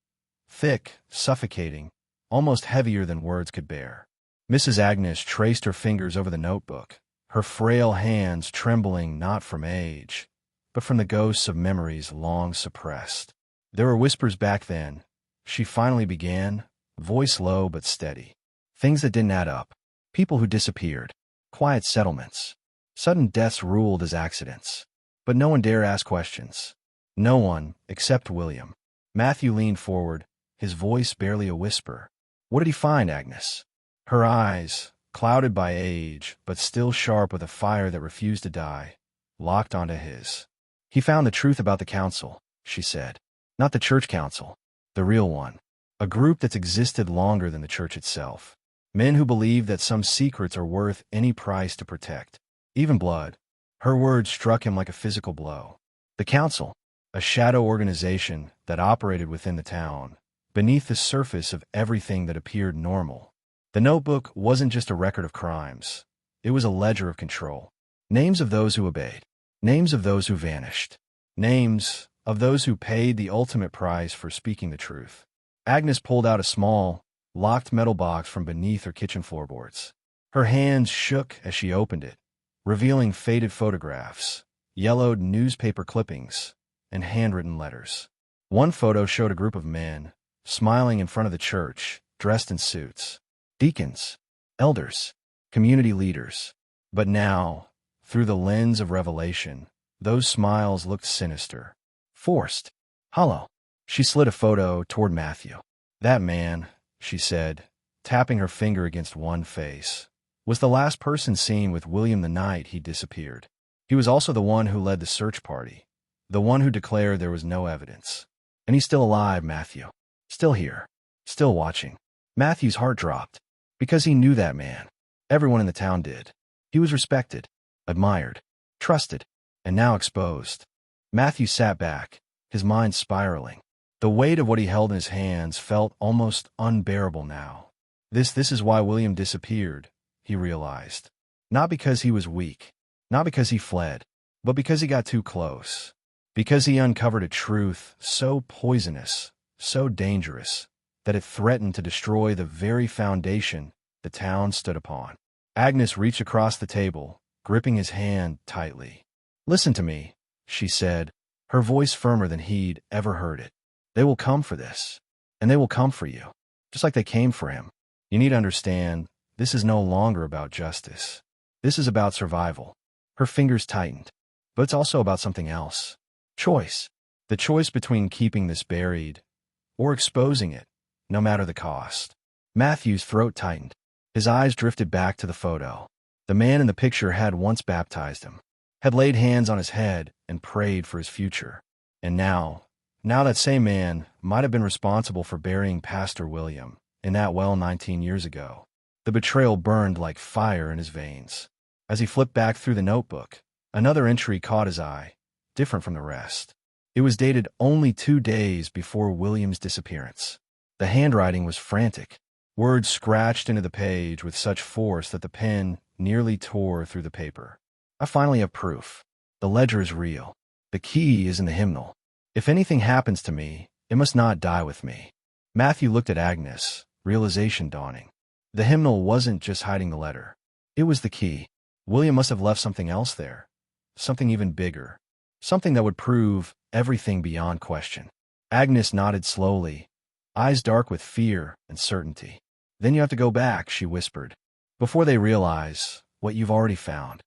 thick, suffocating, almost heavier than words could bear. Mrs. Agnes traced her fingers over the notebook, her frail hands trembling not from age, but from the ghosts of memories long suppressed. There were whispers back then. She finally began, voice low but steady. Things that didn't add up. People who disappeared. Quiet settlements. Sudden deaths ruled as accidents. But no one dare ask questions. No one, except William. Matthew leaned forward, his voice barely a whisper. "What did he find, Agnes?" Her eyes, clouded by age, but still sharp with a fire that refused to die, locked onto his. "He found the truth about the council," she said. "Not the church council, the real one. A group that's existed longer than the church itself. Men who believe that some secrets are worth any price to protect, even blood." Her words struck him like a physical blow. The council, a shadow organization that operated within the town, beneath the surface of everything that appeared normal. The notebook wasn't just a record of crimes. It was a ledger of control. Names of those who obeyed. Names of those who vanished. Names of those who paid the ultimate price for speaking the truth. Agnes pulled out a small, locked metal box from beneath her kitchen floorboards. Her hands shook as she opened it, revealing faded photographs, yellowed newspaper clippings, and handwritten letters. One photo showed a group of men, smiling in front of the church, dressed in suits. Deacons, elders, community leaders. But now, through the lens of revelation, those smiles looked sinister, forced, hollow. She slid a photo toward Matthew. That man, she said, tapping her finger against one face, was the last person seen with William the night he disappeared. He was also the one who led the search party, the one who declared there was no evidence. And he's still alive, Matthew. Still here. Still watching. Matthew's heart dropped. Because he knew that man. Everyone in the town did. He was respected, admired, trusted, and now exposed. Matthew sat back, his mind spiraling. The weight of what he held in his hands felt almost unbearable now. This is why William disappeared, he realized. Not because he was weak, not because he fled, but because he got too close. Because he uncovered a truth so poisonous, so dangerous, that it threatened to destroy the very foundation the town stood upon. Agnes reached across the table, gripping his hand tightly. "Listen to me," she said, her voice firmer than he'd ever heard it. "They will come for this, and they will come for you, just like they came for him. You need to understand, this is no longer about justice. This is about survival." Her fingers tightened. "But it's also about something else. Choice. The choice between keeping this buried or exposing it, no matter the cost." Matthew's throat tightened. His eyes drifted back to the photo. The man in the picture had once baptized him, had laid hands on his head and prayed for his future. And now that same man might have been responsible for burying Pastor William in that well 19 years ago. The betrayal burned like fire in his veins. As he flipped back through the notebook, another entry caught his eye, different from the rest. It was dated only 2 days before William's disappearance. The handwriting was frantic, words scratched into the page with such force that the pen nearly tore through the paper. "I finally have proof. The ledger is real. The key is in the hymnal. If anything happens to me, it must not die with me." Matthew looked at Agnes, realization dawning. The hymnal wasn't just hiding the letter. It was the key. William must have left something else there, something even bigger, something that would prove everything beyond question. Agnes nodded slowly, eyes dark with fear and certainty. "Then you have to go back," she whispered, "before they realize what you've already found."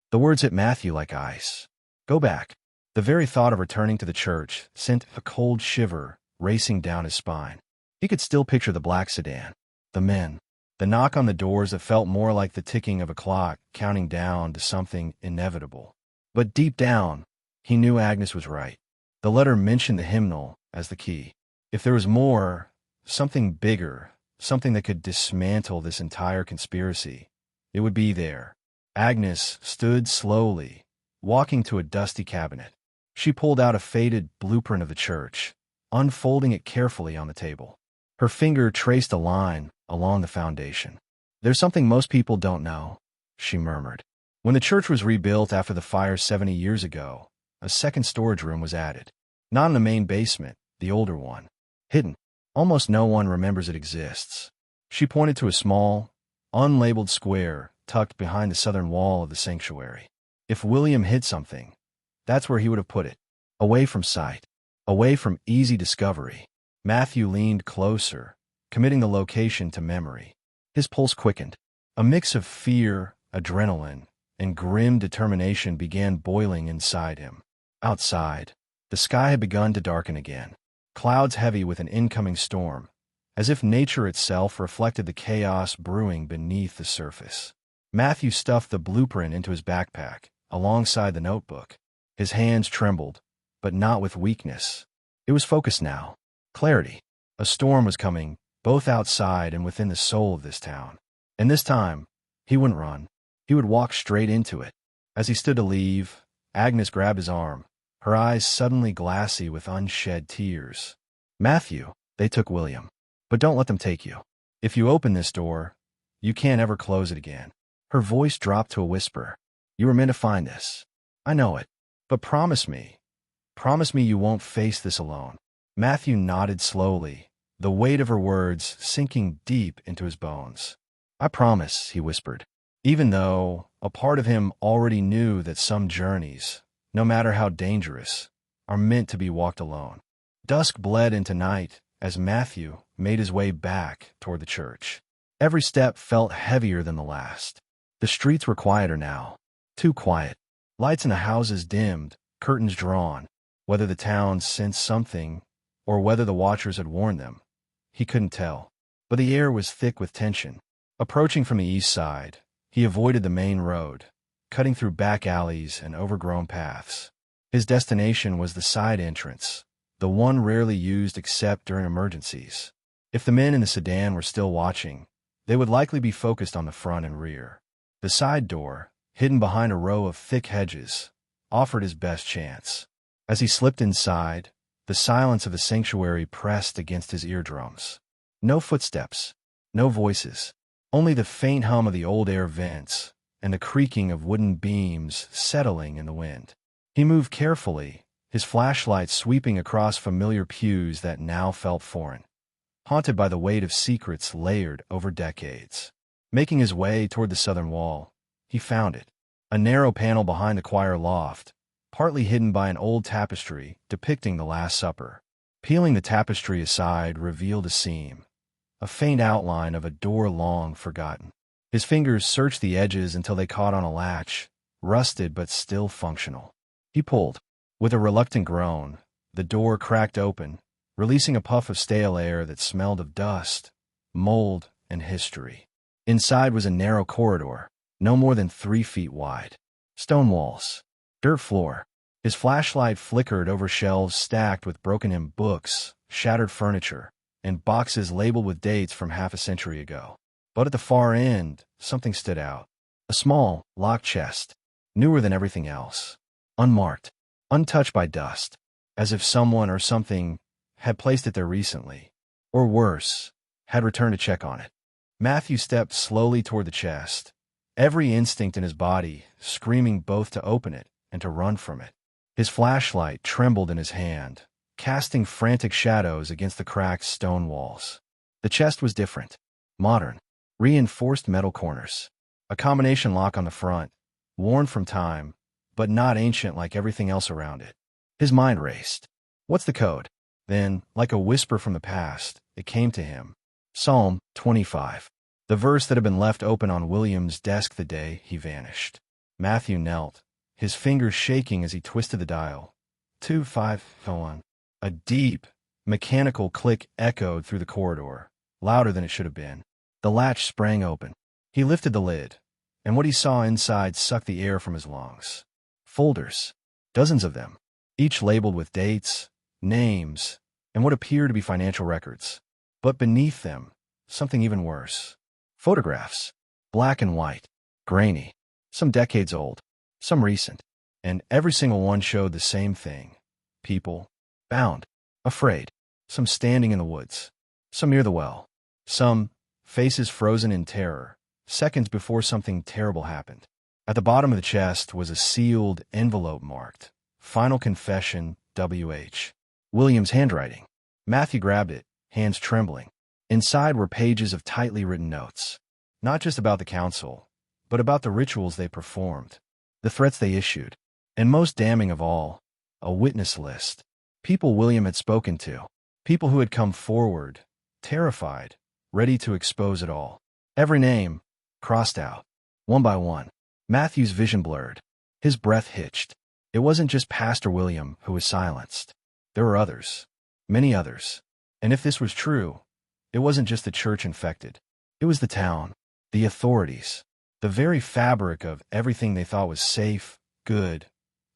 The words hit Matthew like ice. Go back. The very thought of returning to the church sent a cold shiver racing down his spine. He could still picture the black sedan, the men, the knock on the doors that felt more like the ticking of a clock counting down to something inevitable. But deep down, he knew Agnes was right. The letter mentioned the hymnal as the key. If there was more, something bigger, something that could dismantle this entire conspiracy, it would be there. Agnes stood slowly, walking to a dusty cabinet. She pulled out a faded blueprint of the church, unfolding it carefully on the table. Her finger traced a line along the foundation. "There's something most people don't know," she murmured. When the church was rebuilt after the fire 70 years ago, a second storage room was added. Not in the main basement, the older one. Hidden. Almost no one remembers it exists. She pointed to a small, unlabeled square tucked behind the southern wall of the sanctuary. If William hid something, that's where he would have put it. Away from sight. Away from easy discovery. Matthew leaned closer, committing the location to memory. His pulse quickened. A mix of fear, adrenaline, and grim determination began boiling inside him. Outside, the sky had begun to darken again, clouds heavy with an incoming storm, as if nature itself reflected the chaos brewing beneath the surface. Matthew stuffed the blueprint into his backpack, alongside the notebook. His hands trembled, but not with weakness. It was focused now. Clarity. A storm was coming, both outside and within the soul of this town. And this time, he wouldn't run. He would walk straight into it. As he stood to leave, Agnes grabbed his arm, her eyes suddenly glassy with unshed tears. "Matthew, they took William. But don't let them take you. If you open this door, You can't ever close it again." Her voice dropped to a whisper. "You were meant to find this. I know it. But promise me. Promise me you won't face this alone." Matthew nodded slowly, the weight of her words sinking deep into his bones. "I promise," he whispered, even though a part of him already knew that some journeys, no matter how dangerous, are meant to be walked alone. Dusk bled into night as Matthew made his way back toward the church. Every step felt heavier than the last. The streets were quieter now, too quiet. Lights in the houses dimmed, curtains drawn. Whether the town sensed something or whether the watchers had warned them, he couldn't tell. But the air was thick with tension. Approaching from the east side, he avoided the main road, cutting through back alleys and overgrown paths. His destination was the side entrance, the one rarely used except during emergencies. If the men in the sedan were still watching, they would likely be focused on the front and rear. The side door, hidden behind a row of thick hedges, offered his best chance. As he slipped inside, the silence of the sanctuary pressed against his eardrums. No footsteps, no voices, only the faint hum of the old air vents and the creaking of wooden beams settling in the wind. He moved carefully, his flashlight sweeping across familiar pews that now felt foreign, haunted by the weight of secrets layered over decades. Making his way toward the southern wall, he found it, a narrow panel behind the choir loft, partly hidden by an old tapestry depicting the Last Supper. Peeling the tapestry aside revealed a seam, a faint outline of a door long forgotten. His fingers searched the edges until they caught on a latch, rusted but still functional. He pulled. With a reluctant groan, the door cracked open, releasing a puff of stale air that smelled of dust, mold, and history. Inside was a narrow corridor, no more than 3 feet wide. Stone walls, dirt floor. His flashlight flickered over shelves stacked with broken-in books, shattered furniture, and boxes labeled with dates from half a century ago. But at the far end, something stood out. A small, locked chest, newer than everything else, unmarked, untouched by dust, as if someone or something had placed it there recently, or worse, had returned to check on it. Matthew stepped slowly toward the chest, every instinct in his body screaming both to open it and to run from it. His flashlight trembled in his hand, casting frantic shadows against the cracked stone walls. The chest was different, modern, reinforced metal corners, a combination lock on the front, worn from time, but not ancient like everything else around it. His mind raced. What's the code? Then, like a whisper from the past, it came to him. Psalm 25. The verse that had been left open on William's desk the day he vanished. Matthew knelt, his fingers shaking as he twisted the dial. 2501. A deep, mechanical click echoed through the corridor, louder than it should have been. The latch sprang open. He lifted the lid, and what he saw inside sucked the air from his lungs. Folders, dozens of them, each labeled with dates, names, and what appeared to be financial records. But beneath them, something even worse. Photographs, black and white, grainy, some decades old, some recent, and every single one showed the same thing. People, bound, afraid, some standing in the woods, some near the well, some faces frozen in terror, seconds before something terrible happened. At the bottom of the chest was a sealed envelope marked, Final Confession, W.H. William's handwriting. Matthew grabbed it, hands trembling. Inside were pages of tightly written notes, not just about the council, but about the rituals they performed, the threats they issued, and most damning of all, a witness list. People William had spoken to, people who had come forward, terrified, ready to expose it all. Every name, crossed out, one by one. Matthew's vision blurred. His breath hitched. It wasn't just Pastor William who was silenced. There were others, many others. And if this was true, it wasn't just the church infected. It was the town, the authorities. The very fabric of everything they thought was safe, good,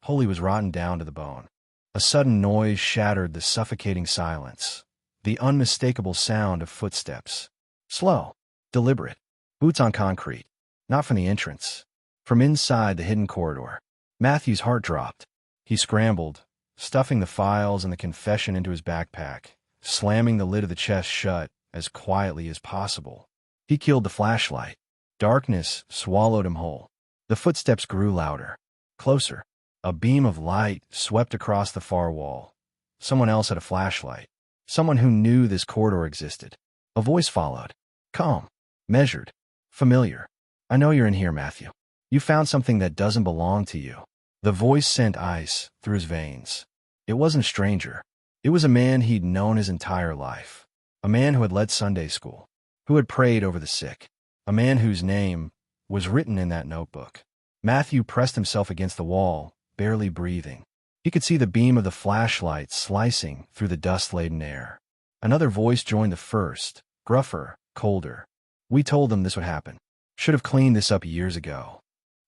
holy was rotten down to the bone. A sudden noise shattered the suffocating silence, the unmistakable sound of footsteps. Slow, deliberate, boots on concrete, not from the entrance, from inside the hidden corridor. Matthew's heart dropped. He scrambled, stuffing the files and the confession into his backpack, slamming the lid of the chest shut as quietly as possible. He killed the flashlight. Darkness swallowed him whole. The footsteps grew louder. Closer. A beam of light swept across the far wall. Someone else had a flashlight. Someone who knew this corridor existed. A voice followed. Calm. Measured. Familiar. I know you're in here, Matthew. You found something that doesn't belong to you. The voice sent ice through his veins. It wasn't a stranger. It was a man he'd known his entire life. A man who had led Sunday school. Who had prayed over the sick. A man whose name was written in that notebook. Matthew pressed himself against the wall, barely breathing. He could see the beam of the flashlight slicing through the dust-laden air. Another voice joined the first, gruffer, colder. We told them this would happen. Should have cleaned this up years ago.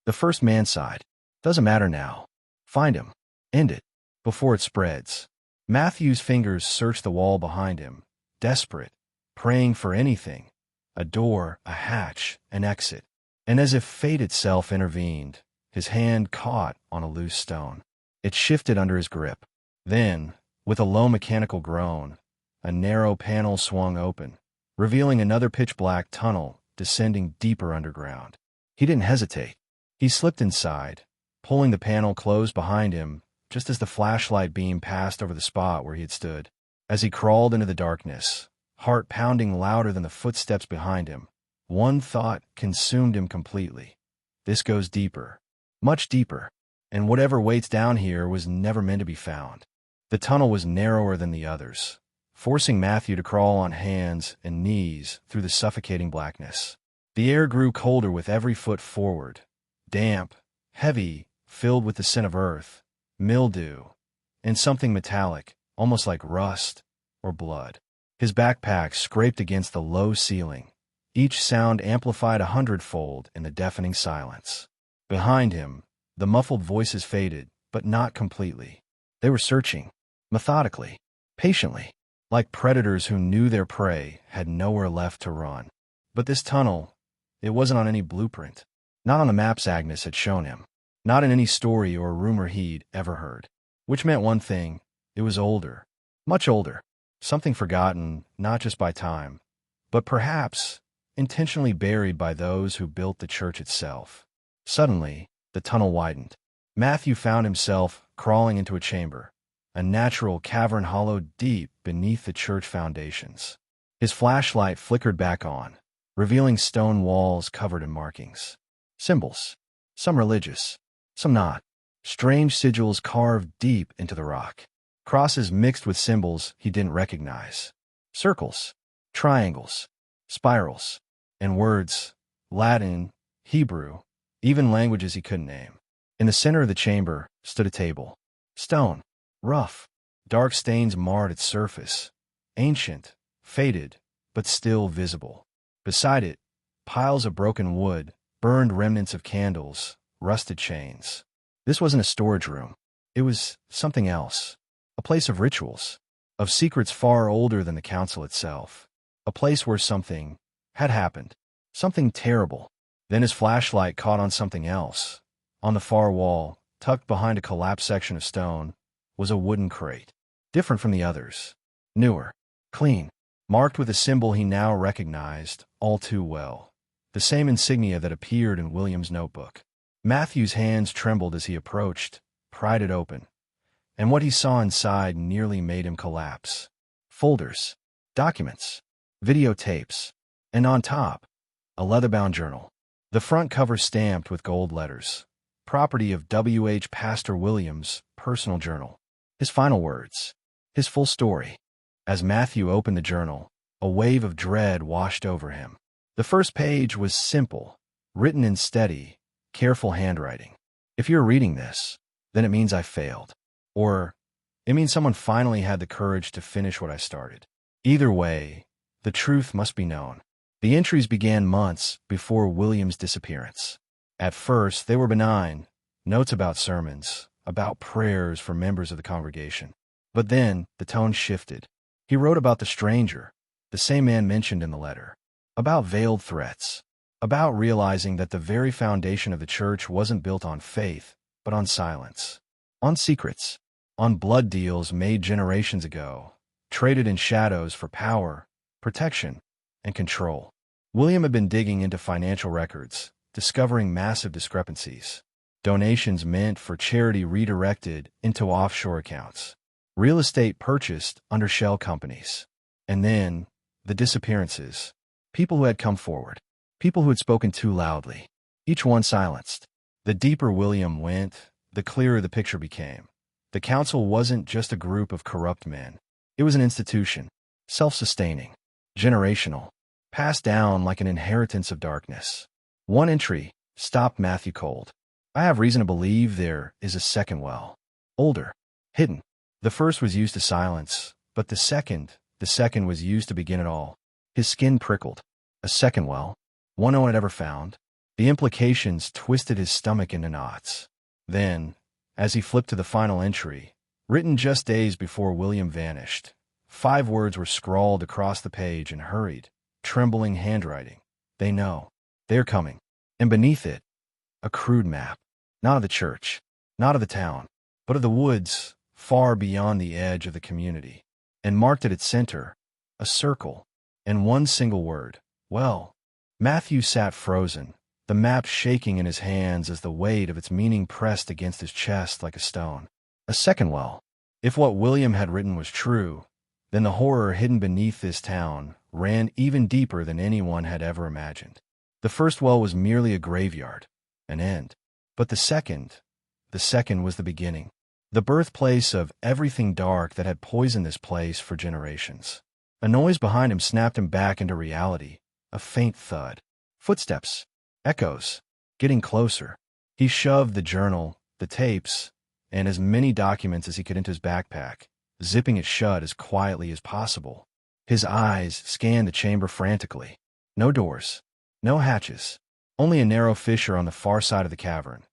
The first man sighed. Doesn't matter now. Find him. End it. Before it spreads. Matthew's fingers searched the wall behind him, desperate, praying for anything. A door, a hatch, an exit. And as if fate itself intervened, his hand caught on a loose stone. It shifted under his grip. Then, with a low mechanical groan, a narrow panel swung open, revealing another pitch-black tunnel descending deeper underground. He didn't hesitate. He slipped inside, pulling the panel closed behind him just as the flashlight beam passed over the spot where he had stood. As he crawled into the darkness, heart pounding louder than the footsteps behind him, one thought consumed him completely. This goes deeper, much deeper, and whatever waits down here was never meant to be found. The tunnel was narrower than the others, forcing Matthew to crawl on hands and knees through the suffocating blackness. The air grew colder with every foot forward, damp, heavy, filled with the scent of earth, mildew, and something metallic, almost like rust or blood. His backpack scraped against the low ceiling, each sound amplified 100-fold in the deafening silence. Behind him, the muffled voices faded, but not completely. They were searching, methodically, patiently, like predators who knew their prey had nowhere left to run. But this tunnel, it wasn't on any blueprint, not on the maps Agnes had shown him, not in any story or rumor he'd ever heard. Which meant one thing, it was older, much older, something forgotten not just by time, but perhaps intentionally buried by those who built the church itself. Suddenly, the tunnel widened. Matthew found himself crawling into a chamber, a natural cavern hollowed deep beneath the church foundations. His flashlight flickered back on, revealing stone walls covered in markings. Symbols, some religious, some not. Strange sigils carved deep into the rock. Crosses mixed with symbols he didn't recognize. Circles, triangles, spirals, and words, Latin, Hebrew, even languages he couldn't name. In the center of the chamber stood a table. Stone, rough, dark stains marred its surface. Ancient, faded, but still visible. Beside it, piles of broken wood, burned remnants of candles, rusted chains. This wasn't a storage room. It was something else. A place of rituals, of secrets far older than the council itself. A place where something had happened, something terrible. Then his flashlight caught on something else. On the far wall, tucked behind a collapsed section of stone, was a wooden crate, different from the others. Newer, clean, marked with a symbol he now recognized all too well. The same insignia that appeared in William's notebook. Matthew's hands trembled as he approached, pried it open, and what he saw inside nearly made him collapse. Folders, documents, videotapes, and on top, a leather-bound journal. The front cover stamped with gold letters. Property of W.H. Pastor Williams' personal journal. His final words. His full story. As Matthew opened the journal, a wave of dread washed over him. The first page was simple, written in steady, careful handwriting. If you're reading this, then it means I failed. Or, it means someone finally had the courage to finish what I started. Either way, the truth must be known. The entries began months before William's disappearance. At first, they were benign, notes about sermons, about prayers for members of the congregation. But then, the tone shifted. He wrote about the stranger, the same man mentioned in the letter, about veiled threats, about realizing that the very foundation of the church wasn't built on faith, but on silence, on secrets, on blood deals made generations ago, traded in shadows for power, protection, and control. William had been digging into financial records, discovering massive discrepancies. Donations meant for charity redirected into offshore accounts. Real estate purchased under shell companies. And then, the disappearances. People who had come forward. People who had spoken too loudly. Each one silenced. The deeper William went, the clearer the picture became. The council wasn't just a group of corrupt men. It was an institution. Self-sustaining. Generational. Passed down like an inheritance of darkness. One entry stopped Matthew cold. I have reason to believe there is a second well. Older. Hidden. The first was used to silence, but the second was used to begin it all. His skin prickled. A second well. One no one had ever found. The implications twisted his stomach into knots. Then, as he flipped to the final entry, written just days before William vanished, 5 words were scrawled across the page in hurried, trembling handwriting. They know. They're coming. And beneath it, a crude map. Not of the church, not of the town, but of the woods far beyond the edge of the community. And marked at its center, a circle, and one single word. Well. Matthew sat frozen, the map shaking in his hands as the weight of its meaning pressed against his chest like a stone. A second well. If what William had written was true, then the horror hidden beneath this town ran even deeper than anyone had ever imagined. The first well was merely a graveyard, an end. But the second was the beginning. The birthplace of everything dark that had poisoned this place for generations. A noise behind him snapped him back into reality. A faint thud. Footsteps. Echoes. Getting closer. He shoved the journal, the tapes, and as many documents as he could into his backpack, zipping it shut as quietly as possible. His eyes scanned the chamber frantically. No doors. No hatches. Only a narrow fissure on the far side of the cavern,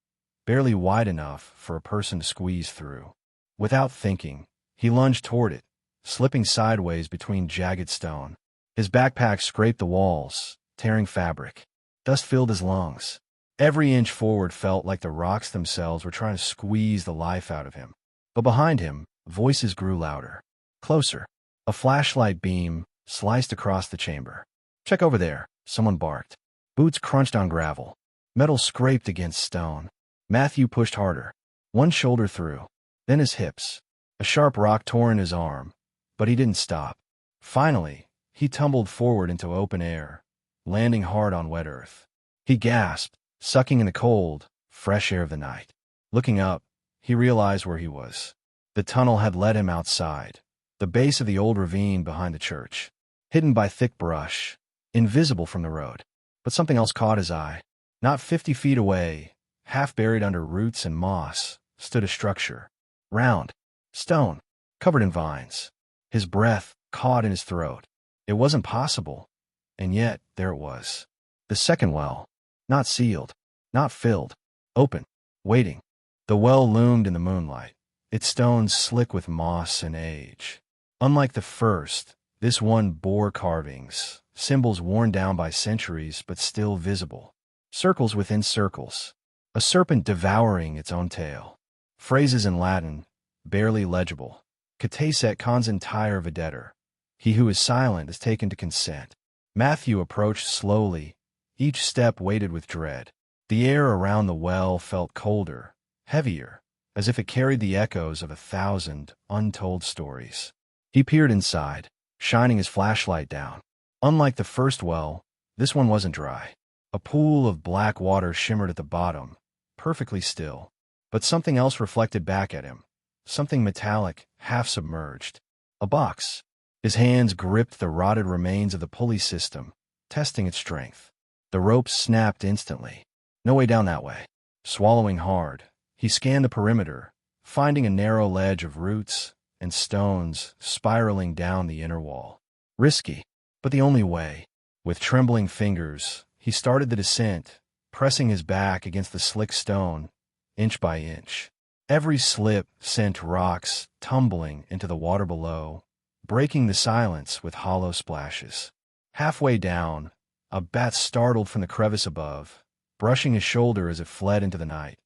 barely wide enough for a person to squeeze through. Without thinking, he lunged toward it, slipping sideways between jagged stone. His backpack scraped the walls, tearing fabric. Dust filled his lungs. Every inch forward felt like the rocks themselves were trying to squeeze the life out of him. But behind him, voices grew louder. Closer. A flashlight beam sliced across the chamber. "Check over there," someone barked. Boots crunched on gravel. Metal scraped against stone. Matthew pushed harder. One shoulder through, then his hips. A sharp rock tore in his arm, but he didn't stop. Finally, he tumbled forward into open air, landing hard on wet earth. He gasped, sucking in the cold, fresh air of the night. Looking up, he realized where he was. The tunnel had led him outside, the base of the old ravine behind the church, hidden by thick brush, invisible from the road. But something else caught his eye. Not 50 feet away, half buried under roots and moss, stood a structure. Round, stone, covered in vines. His breath caught in his throat. It wasn't possible, and yet there it was. The second well, not sealed, not filled, open, waiting. The well loomed in the moonlight, its stones slick with moss and age. Unlike the first, this one bore carvings, symbols worn down by centuries but still visible. Circles within circles. A serpent devouring its own tail. Phrases in Latin, barely legible. Cataset et consentire videtur. He who is silent is taken to consent. Matthew approached slowly, each step weighted with dread. The air around the well felt colder, heavier, as if it carried the echoes of 1,000 untold stories. He peered inside, shining his flashlight down. Unlike the first well, this one wasn't dry. A pool of black water shimmered at the bottom, perfectly still. But something else reflected back at him. Something metallic, half-submerged. A box. His hands gripped the rotted remains of the pulley system, testing its strength. The ropes snapped instantly. No way down that way. Swallowing hard, he scanned the perimeter, finding a narrow ledge of roots and stones spiraling down the inner wall. Risky, but the only way. With trembling fingers, he started the descent, pressing his back against the slick stone, inch by inch. Every slip sent rocks tumbling into the water below, breaking the silence with hollow splashes. Halfway down, a bat startled from the crevice above, brushing his shoulder as it fled into the night,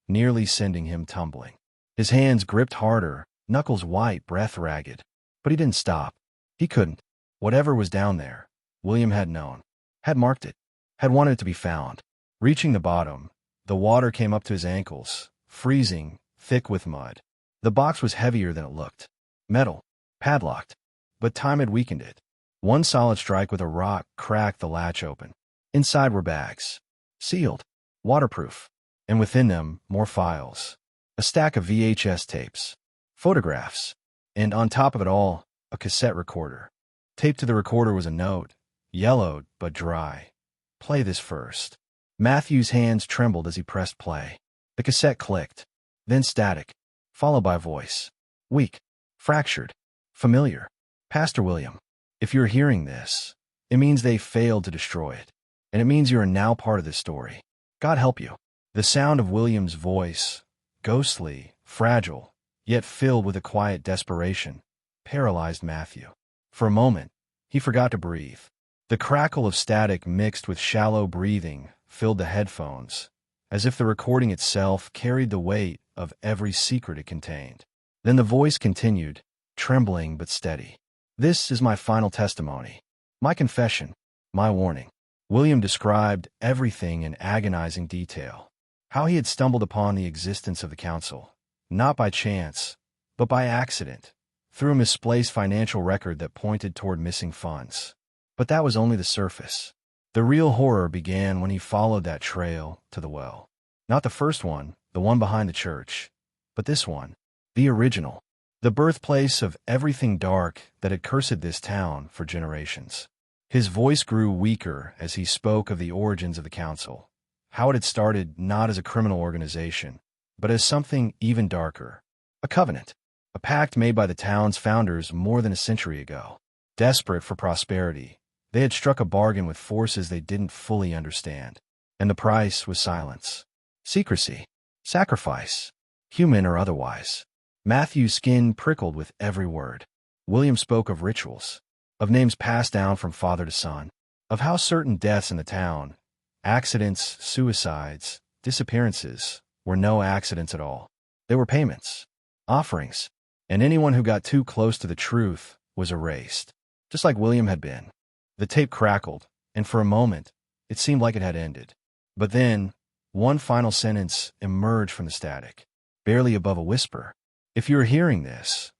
nearly sending him tumbling. His hands gripped harder, knuckles white, breath ragged. But he didn't stop. He couldn't. Whatever was down there, William had known. had marked it, had wanted it to be found. Reaching the bottom, the water came up to his ankles, freezing, thick with mud. The box was heavier than it looked. Metal, padlocked, but time had weakened it. One solid strike with a rock cracked the latch open. Inside were bags, sealed, waterproof, and within them more files. A stack of VHS tapes, photographs, and on top of it all, a cassette recorder. Taped to the recorder was a note, yellowed but dry. "Play this first." Matthew's hands trembled as he pressed play. The cassette clicked, then static, followed by voice. Weak, fractured, familiar. "Pastor William, if you're hearing this, it means they failed to destroy it, and it means you are now part of this story. God help you." The sound of William's voice, ghostly, fragile, yet filled with a quiet desperation, paralyzed Matthew. For a moment, he forgot to breathe. The crackle of static mixed with shallow breathing filled the headphones, as if the recording itself carried the weight of every secret it contained. Then the voice continued, trembling but steady. "This is my final testimony, my confession, my warning." William described everything in agonizing detail. How he had stumbled upon the existence of the council, not by chance, but by accident, through a misplaced financial record that pointed toward missing funds. But that was only the surface. The real horror began when he followed that trail to the well. Not the first one, the one behind the church, but this one, the original, the birthplace of everything dark that had cursed this town for generations. His voice grew weaker as he spoke of the origins of the council, how it had started not as a criminal organization, but as something even darker, a covenant, a pact made by the town's founders more than a century ago. Desperate for prosperity, they had struck a bargain with forces they didn't fully understand, and the price was silence, secrecy, sacrifice, human or otherwise. Matthew's skin prickled with every word. William spoke of rituals, of names passed down from father to son, of how certain deaths in the town, accidents, suicides, disappearances, were no accidents at all. They were payments, offerings, and anyone who got too close to the truth was erased, just like William had been. The tape crackled, and for a moment, it seemed like it had ended. But then, one final sentence emerged from the static, barely above a whisper. "If you're hearing this,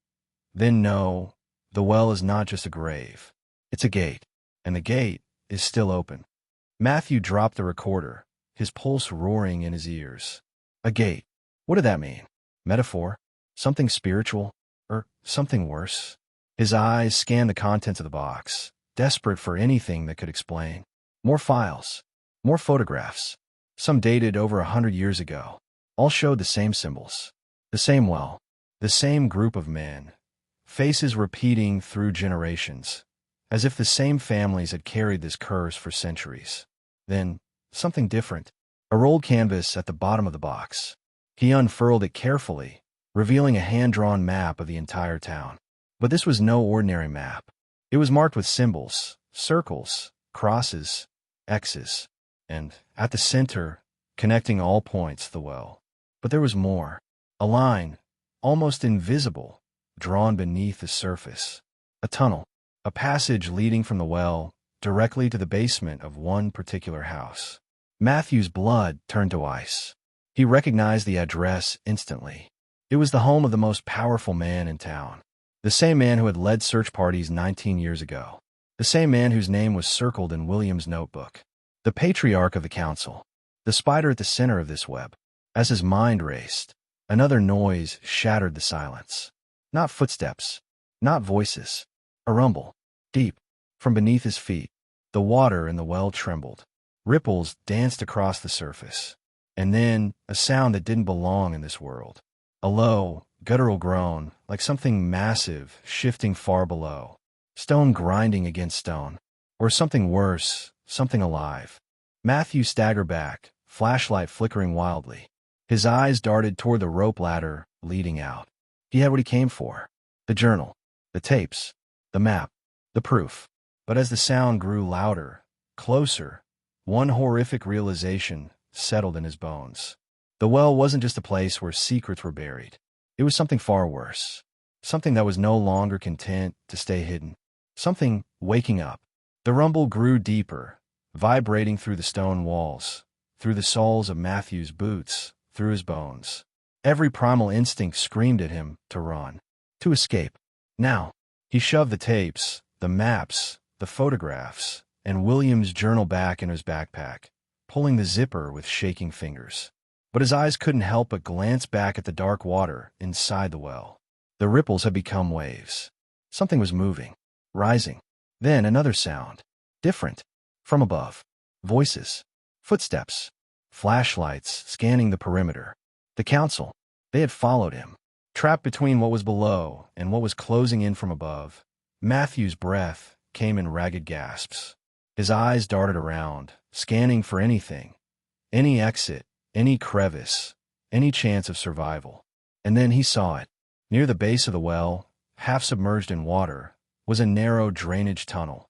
then know, the well is not just a grave. It's a gate, and the gate is still open." Matthew dropped the recorder, his pulse roaring in his ears. A gate. What did that mean? Metaphor? Something spiritual? Or something worse? His eyes scanned the contents of the box, desperate for anything that could explain. More files. More photographs. Some dated over 100 years ago. All showed the same symbols. The same well. The same group of men. Faces repeating through generations, as if the same families had carried this curse for centuries. Then, something different. A rolled canvas at the bottom of the box. He unfurled it carefully, revealing a hand-drawn map of the entire town. But this was no ordinary map. It was marked with symbols, circles, crosses, X's, and, at the center, connecting all points, the well. But there was more. A line, almost invisible, drawn beneath the surface. A tunnel, a passage leading from the well directly to the basement of one particular house. Matthew's blood turned to ice. He recognized the address instantly. It was the home of the most powerful man in town. The same man who had led search parties 19 years ago. The same man whose name was circled in William's notebook. The patriarch of the council. The spider at the center of this web. As his mind raced, another noise shattered the silence. Not footsteps, not voices. A rumble, deep, from beneath his feet. The water in the well trembled. Ripples danced across the surface. And then, a sound that didn't belong in this world. A low, guttural groan, like something massive shifting far below. Stone grinding against stone. Or something worse, something alive. Matthew staggered back, flashlight flickering wildly. His eyes darted toward the rope ladder leading out. He had what he came for. The journal, the tapes, the map, the proof. But as the sound grew louder, closer, one horrific realization settled in his bones. The well wasn't just a place where secrets were buried. It was something far worse. Something that was no longer content to stay hidden. Something waking up. The rumble grew deeper, vibrating through the stone walls, through the soles of Matthew's boots, through his bones. Every primal instinct screamed at him to run, to escape. Now, he shoved the tapes, the maps, the photographs, and William's journal back in his backpack, pulling the zipper with shaking fingers. But his eyes couldn't help but glance back at the dark water inside the well. The ripples had become waves. Something was moving, rising. Then another sound, different, from above. Voices, footsteps, flashlights scanning the perimeter. The council, they had followed him. Trapped between what was below and what was closing in from above, Matthew's breath came in ragged gasps. His eyes darted around, scanning for anything, any exit, any crevice, any chance of survival. And then he saw it. Near the base of the well, half submerged in water, was a narrow drainage tunnel,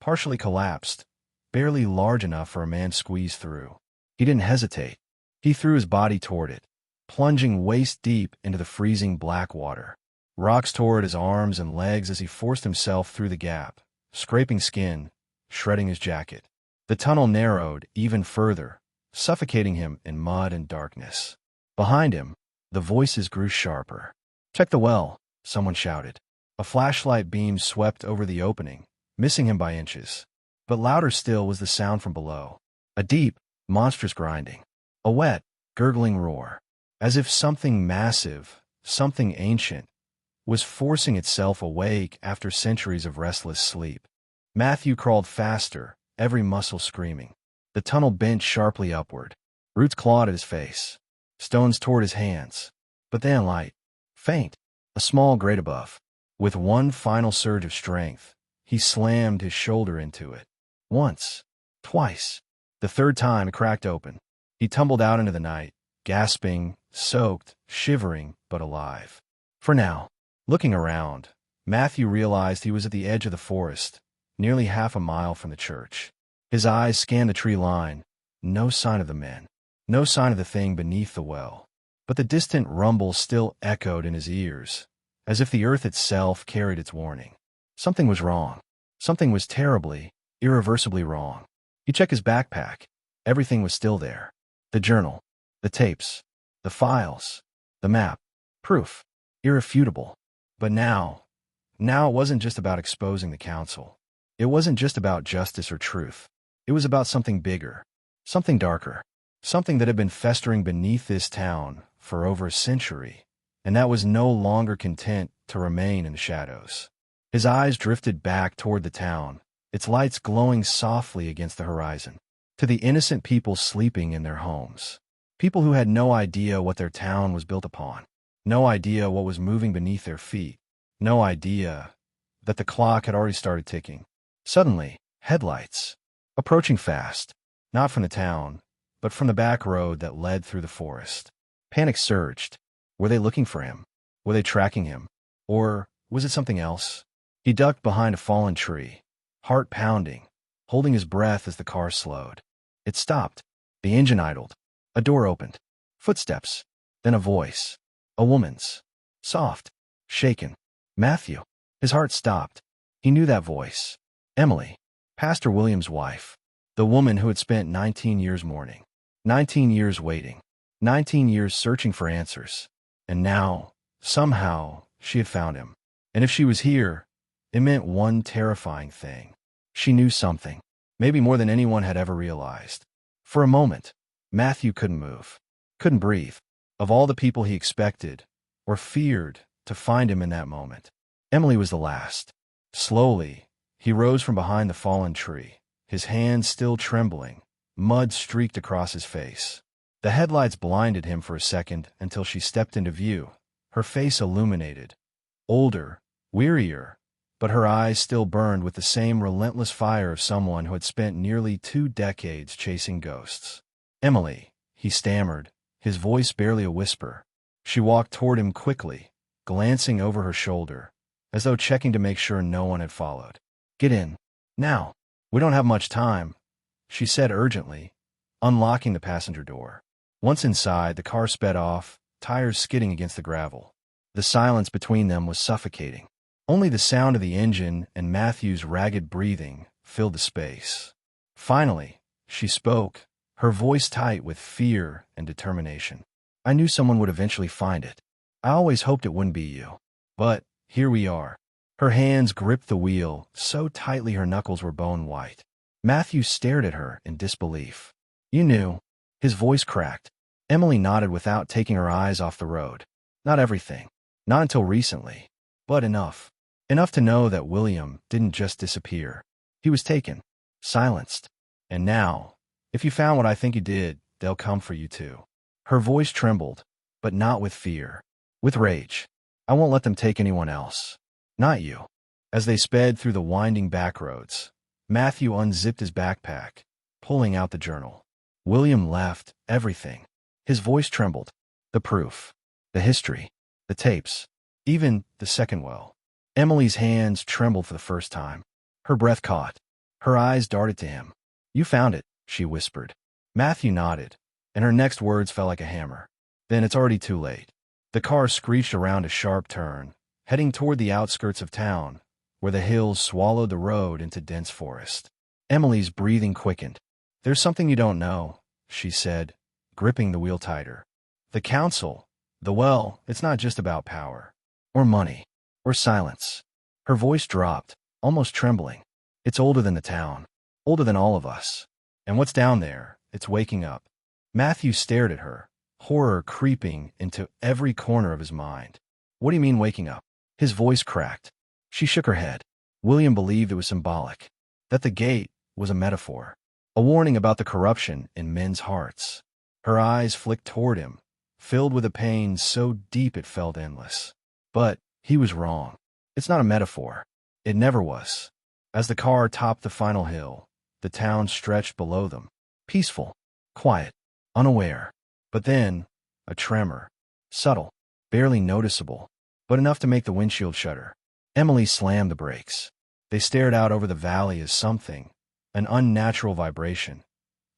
partially collapsed, barely large enough for a man to squeeze through. He didn't hesitate. He threw his body toward it, plunging waist-deep into the freezing black water. Rocks tore at his arms and legs as he forced himself through the gap, scraping skin, shredding his jacket. The tunnel narrowed even further, suffocating him in mud and darkness. Behind him, the voices grew sharper. "Check the well," someone shouted. A flashlight beam swept over the opening, missing him by inches. But louder still was the sound from below. A deep, monstrous grinding. A wet, gurgling roar. As if something massive, something ancient, was forcing itself awake after centuries of restless sleep. Matthew crawled faster, every muscle screaming. The tunnel bent sharply upward. Roots clawed at his face. Stones tore at his hands. But then light. Faint. A small grate above. With one final surge of strength, he slammed his shoulder into it. Once. Twice. The third time it cracked open. He tumbled out into the night, gasping, soaked, shivering, but alive. For now, looking around, Matthew realized he was at the edge of the forest, nearly half a mile from the church. His eyes scanned the tree line. No sign of the men. No sign of the thing beneath the well. But the distant rumble still echoed in his ears, as if the earth itself carried its warning. Something was wrong. Something was terribly, irreversibly wrong. He checked his backpack. Everything was still there. The journal, the tapes, the files, the map. Proof. Irrefutable. But now it wasn't just about exposing the council. It wasn't just about justice or truth. It was about something bigger, something darker, something that had been festering beneath this town for over a century, and that was no longer content to remain in the shadows. His eyes drifted back toward the town, its lights glowing softly against the horizon, to the innocent people sleeping in their homes. People who had no idea what their town was built upon, no idea what was moving beneath their feet, no idea that the clock had already started ticking. Suddenly, headlights, approaching fast, not from the town, but from the back road that led through the forest. Panic surged. Were they looking for him? Were they tracking him? Or was it something else? He ducked behind a fallen tree, heart pounding, holding his breath as the car slowed. It stopped. The engine idled. A door opened. Footsteps. Then a voice. A woman's. Soft. Shaken. Matthew. His heart stopped. He knew that voice. Emily. Pastor William's wife. The woman who had spent 19 years mourning. 19 years waiting. 19 years searching for answers. And now, somehow, she had found him. And if she was here, it meant one terrifying thing. She knew something, maybe more than anyone had ever realized. For a moment, Matthew couldn't move, couldn't breathe. Of all the people he expected, or feared, to find him in that moment, Emily was the last. Slowly, he rose from behind the fallen tree, his hands still trembling, mud streaked across his face. The headlights blinded him for a second until she stepped into view, her face illuminated. Older, wearier, but her eyes still burned with the same relentless fire of someone who had spent nearly 2 decades chasing ghosts. "Emily," he stammered, his voice barely a whisper. She walked toward him quickly, glancing over her shoulder, as though checking to make sure no one had followed. "Get in. Now. We don't have much time," she said urgently, unlocking the passenger door. Once inside, the car sped off, tires skidding against the gravel. The silence between them was suffocating. Only the sound of the engine and Matthew's ragged breathing filled the space. Finally, she spoke, her voice tight with fear and determination. I knew someone would eventually find it. I always hoped it wouldn't be you. But here we are. Her hands gripped the wheel so tightly her knuckles were bone white. Matthew stared at her in disbelief. You knew. His voice cracked. Emily nodded without taking her eyes off the road. Not everything. Not until recently. But enough. Enough to know that William didn't just disappear. He was taken. Silenced. And now, if you found what I think you did, they'll come for you too. Her voice trembled, but not with fear. With rage. I won't let them take anyone else. Not you. As they sped through the winding back roads, Matthew unzipped his backpack, pulling out the journal. William left everything. His voice trembled. The proof. The history. The tapes. Even the second will. Emily's hands trembled for the first time. Her breath caught. Her eyes darted to him. You found it, she whispered. Matthew nodded, and her next words fell like a hammer. Then it's already too late. The car screeched around a sharp turn, heading toward the outskirts of town, where the hills swallowed the road into dense forest. Emily's breathing quickened. There's something you don't know, she said, gripping the wheel tighter. The council, the well, it's not just about power, or money, or silence. Her voice dropped, almost trembling. It's older than the town, older than all of us. And what's down there, it's waking up. Matthew stared at her, horror creeping into every corner of his mind. What do you mean waking up? His voice cracked. She shook her head. William believed it was symbolic, that the gate was a metaphor, a warning about the corruption in men's hearts. Her eyes flicked toward him, filled with a pain so deep it felt endless. But he was wrong. It's not a metaphor. It never was. As the car topped the final hill, the town stretched below them, peaceful, quiet, unaware. But then, a tremor, subtle, barely noticeable, but enough to make the windshield shudder. Emily slammed the brakes. They stared out over the valley as something, an unnatural vibration,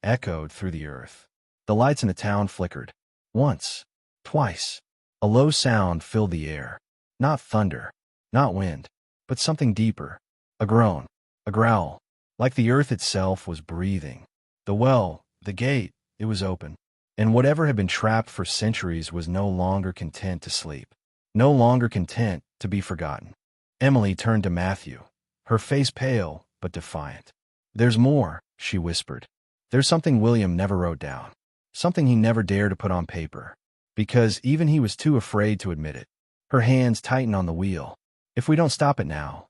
echoed through the earth. The lights in the town flickered. Once, twice. A low sound filled the air. Not thunder, not wind, but something deeper. A groan, a growl, like the earth itself was breathing. The well, the gate, it was open. And whatever had been trapped for centuries was no longer content to sleep. No longer content to be forgotten. Emily turned to Matthew, her face pale but defiant. There's more, she whispered. There's something William never wrote down. Something he never dared to put on paper. Because even he was too afraid to admit it. Her hands tightened on the wheel. If we don't stop it now,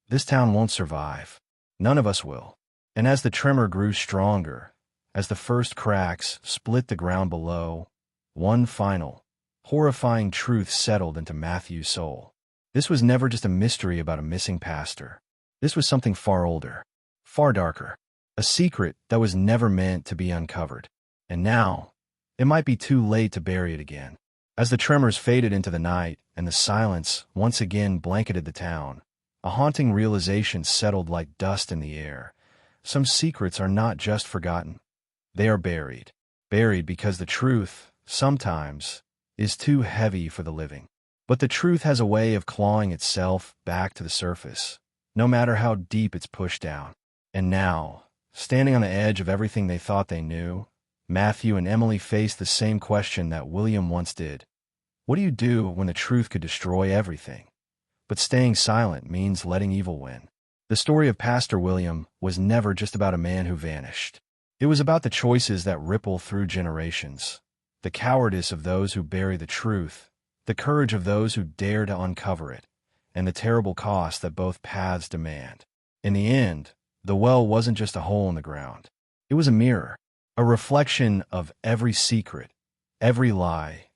this town won't survive. None of us will. And as the tremor grew stronger, as the first cracks split the ground below, one final, horrifying truth settled into Matthew's soul. This was never just a mystery about a missing pastor. This was something far older, far darker, a secret that was never meant to be uncovered. And now, it might be too late to bury it again. As the tremors faded into the night and the silence once again blanketed the town, a haunting realization settled like dust in the air. Some secrets are not just forgotten. They are buried. Buried because the truth, sometimes, is too heavy for the living. But the truth has a way of clawing itself back to the surface, no matter how deep it's pushed down. And now, standing on the edge of everything they thought they knew, Matthew and Emily faced the same question that William once did. What do you do when the truth could destroy everything? But staying silent means letting evil win. The story of Pastor William was never just about a man who vanished. It was about the choices that ripple through generations, the cowardice of those who bury the truth, the courage of those who dare to uncover it, and the terrible cost that both paths demand. In the end, the well wasn't just a hole in the ground. It was a mirror, a reflection of every secret, every lie,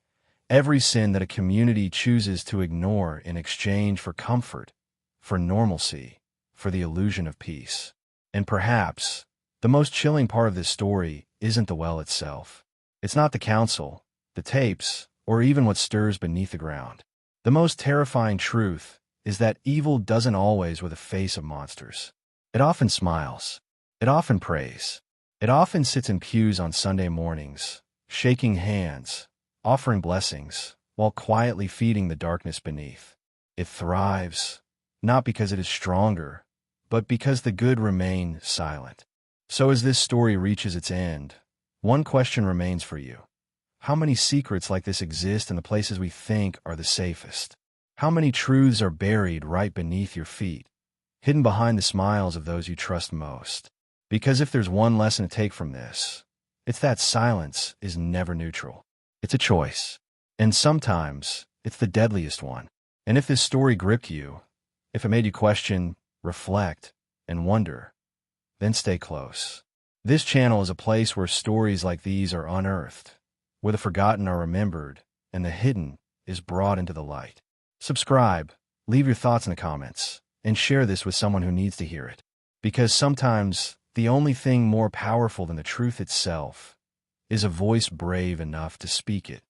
every sin that a community chooses to ignore in exchange for comfort, for normalcy, for the illusion of peace. And perhaps, the most chilling part of this story isn't the well itself. It's not the council, the tapes, or even what stirs beneath the ground. The most terrifying truth is that evil doesn't always wear the face of monsters. It often smiles. It often prays. It often sits in pews on Sunday mornings, shaking hands, offering blessings, while quietly feeding the darkness beneath. It thrives, not because it is stronger, but because the good remain silent. So as this story reaches its end, one question remains for you. How many secrets like this exist in the places we think are the safest? How many truths are buried right beneath your feet, hidden behind the smiles of those you trust most? Because if there's one lesson to take from this, it's that silence is never neutral. It's a choice. And sometimes, it's the deadliest one. And if this story gripped you, if it made you question, reflect, and wonder, then stay close. This channel is a place where stories like these are unearthed, where the forgotten are remembered, and the hidden is brought into the light. Subscribe, leave your thoughts in the comments, and share this with someone who needs to hear it. Because sometimes, the only thing more powerful than the truth itself is a voice brave enough to speak it.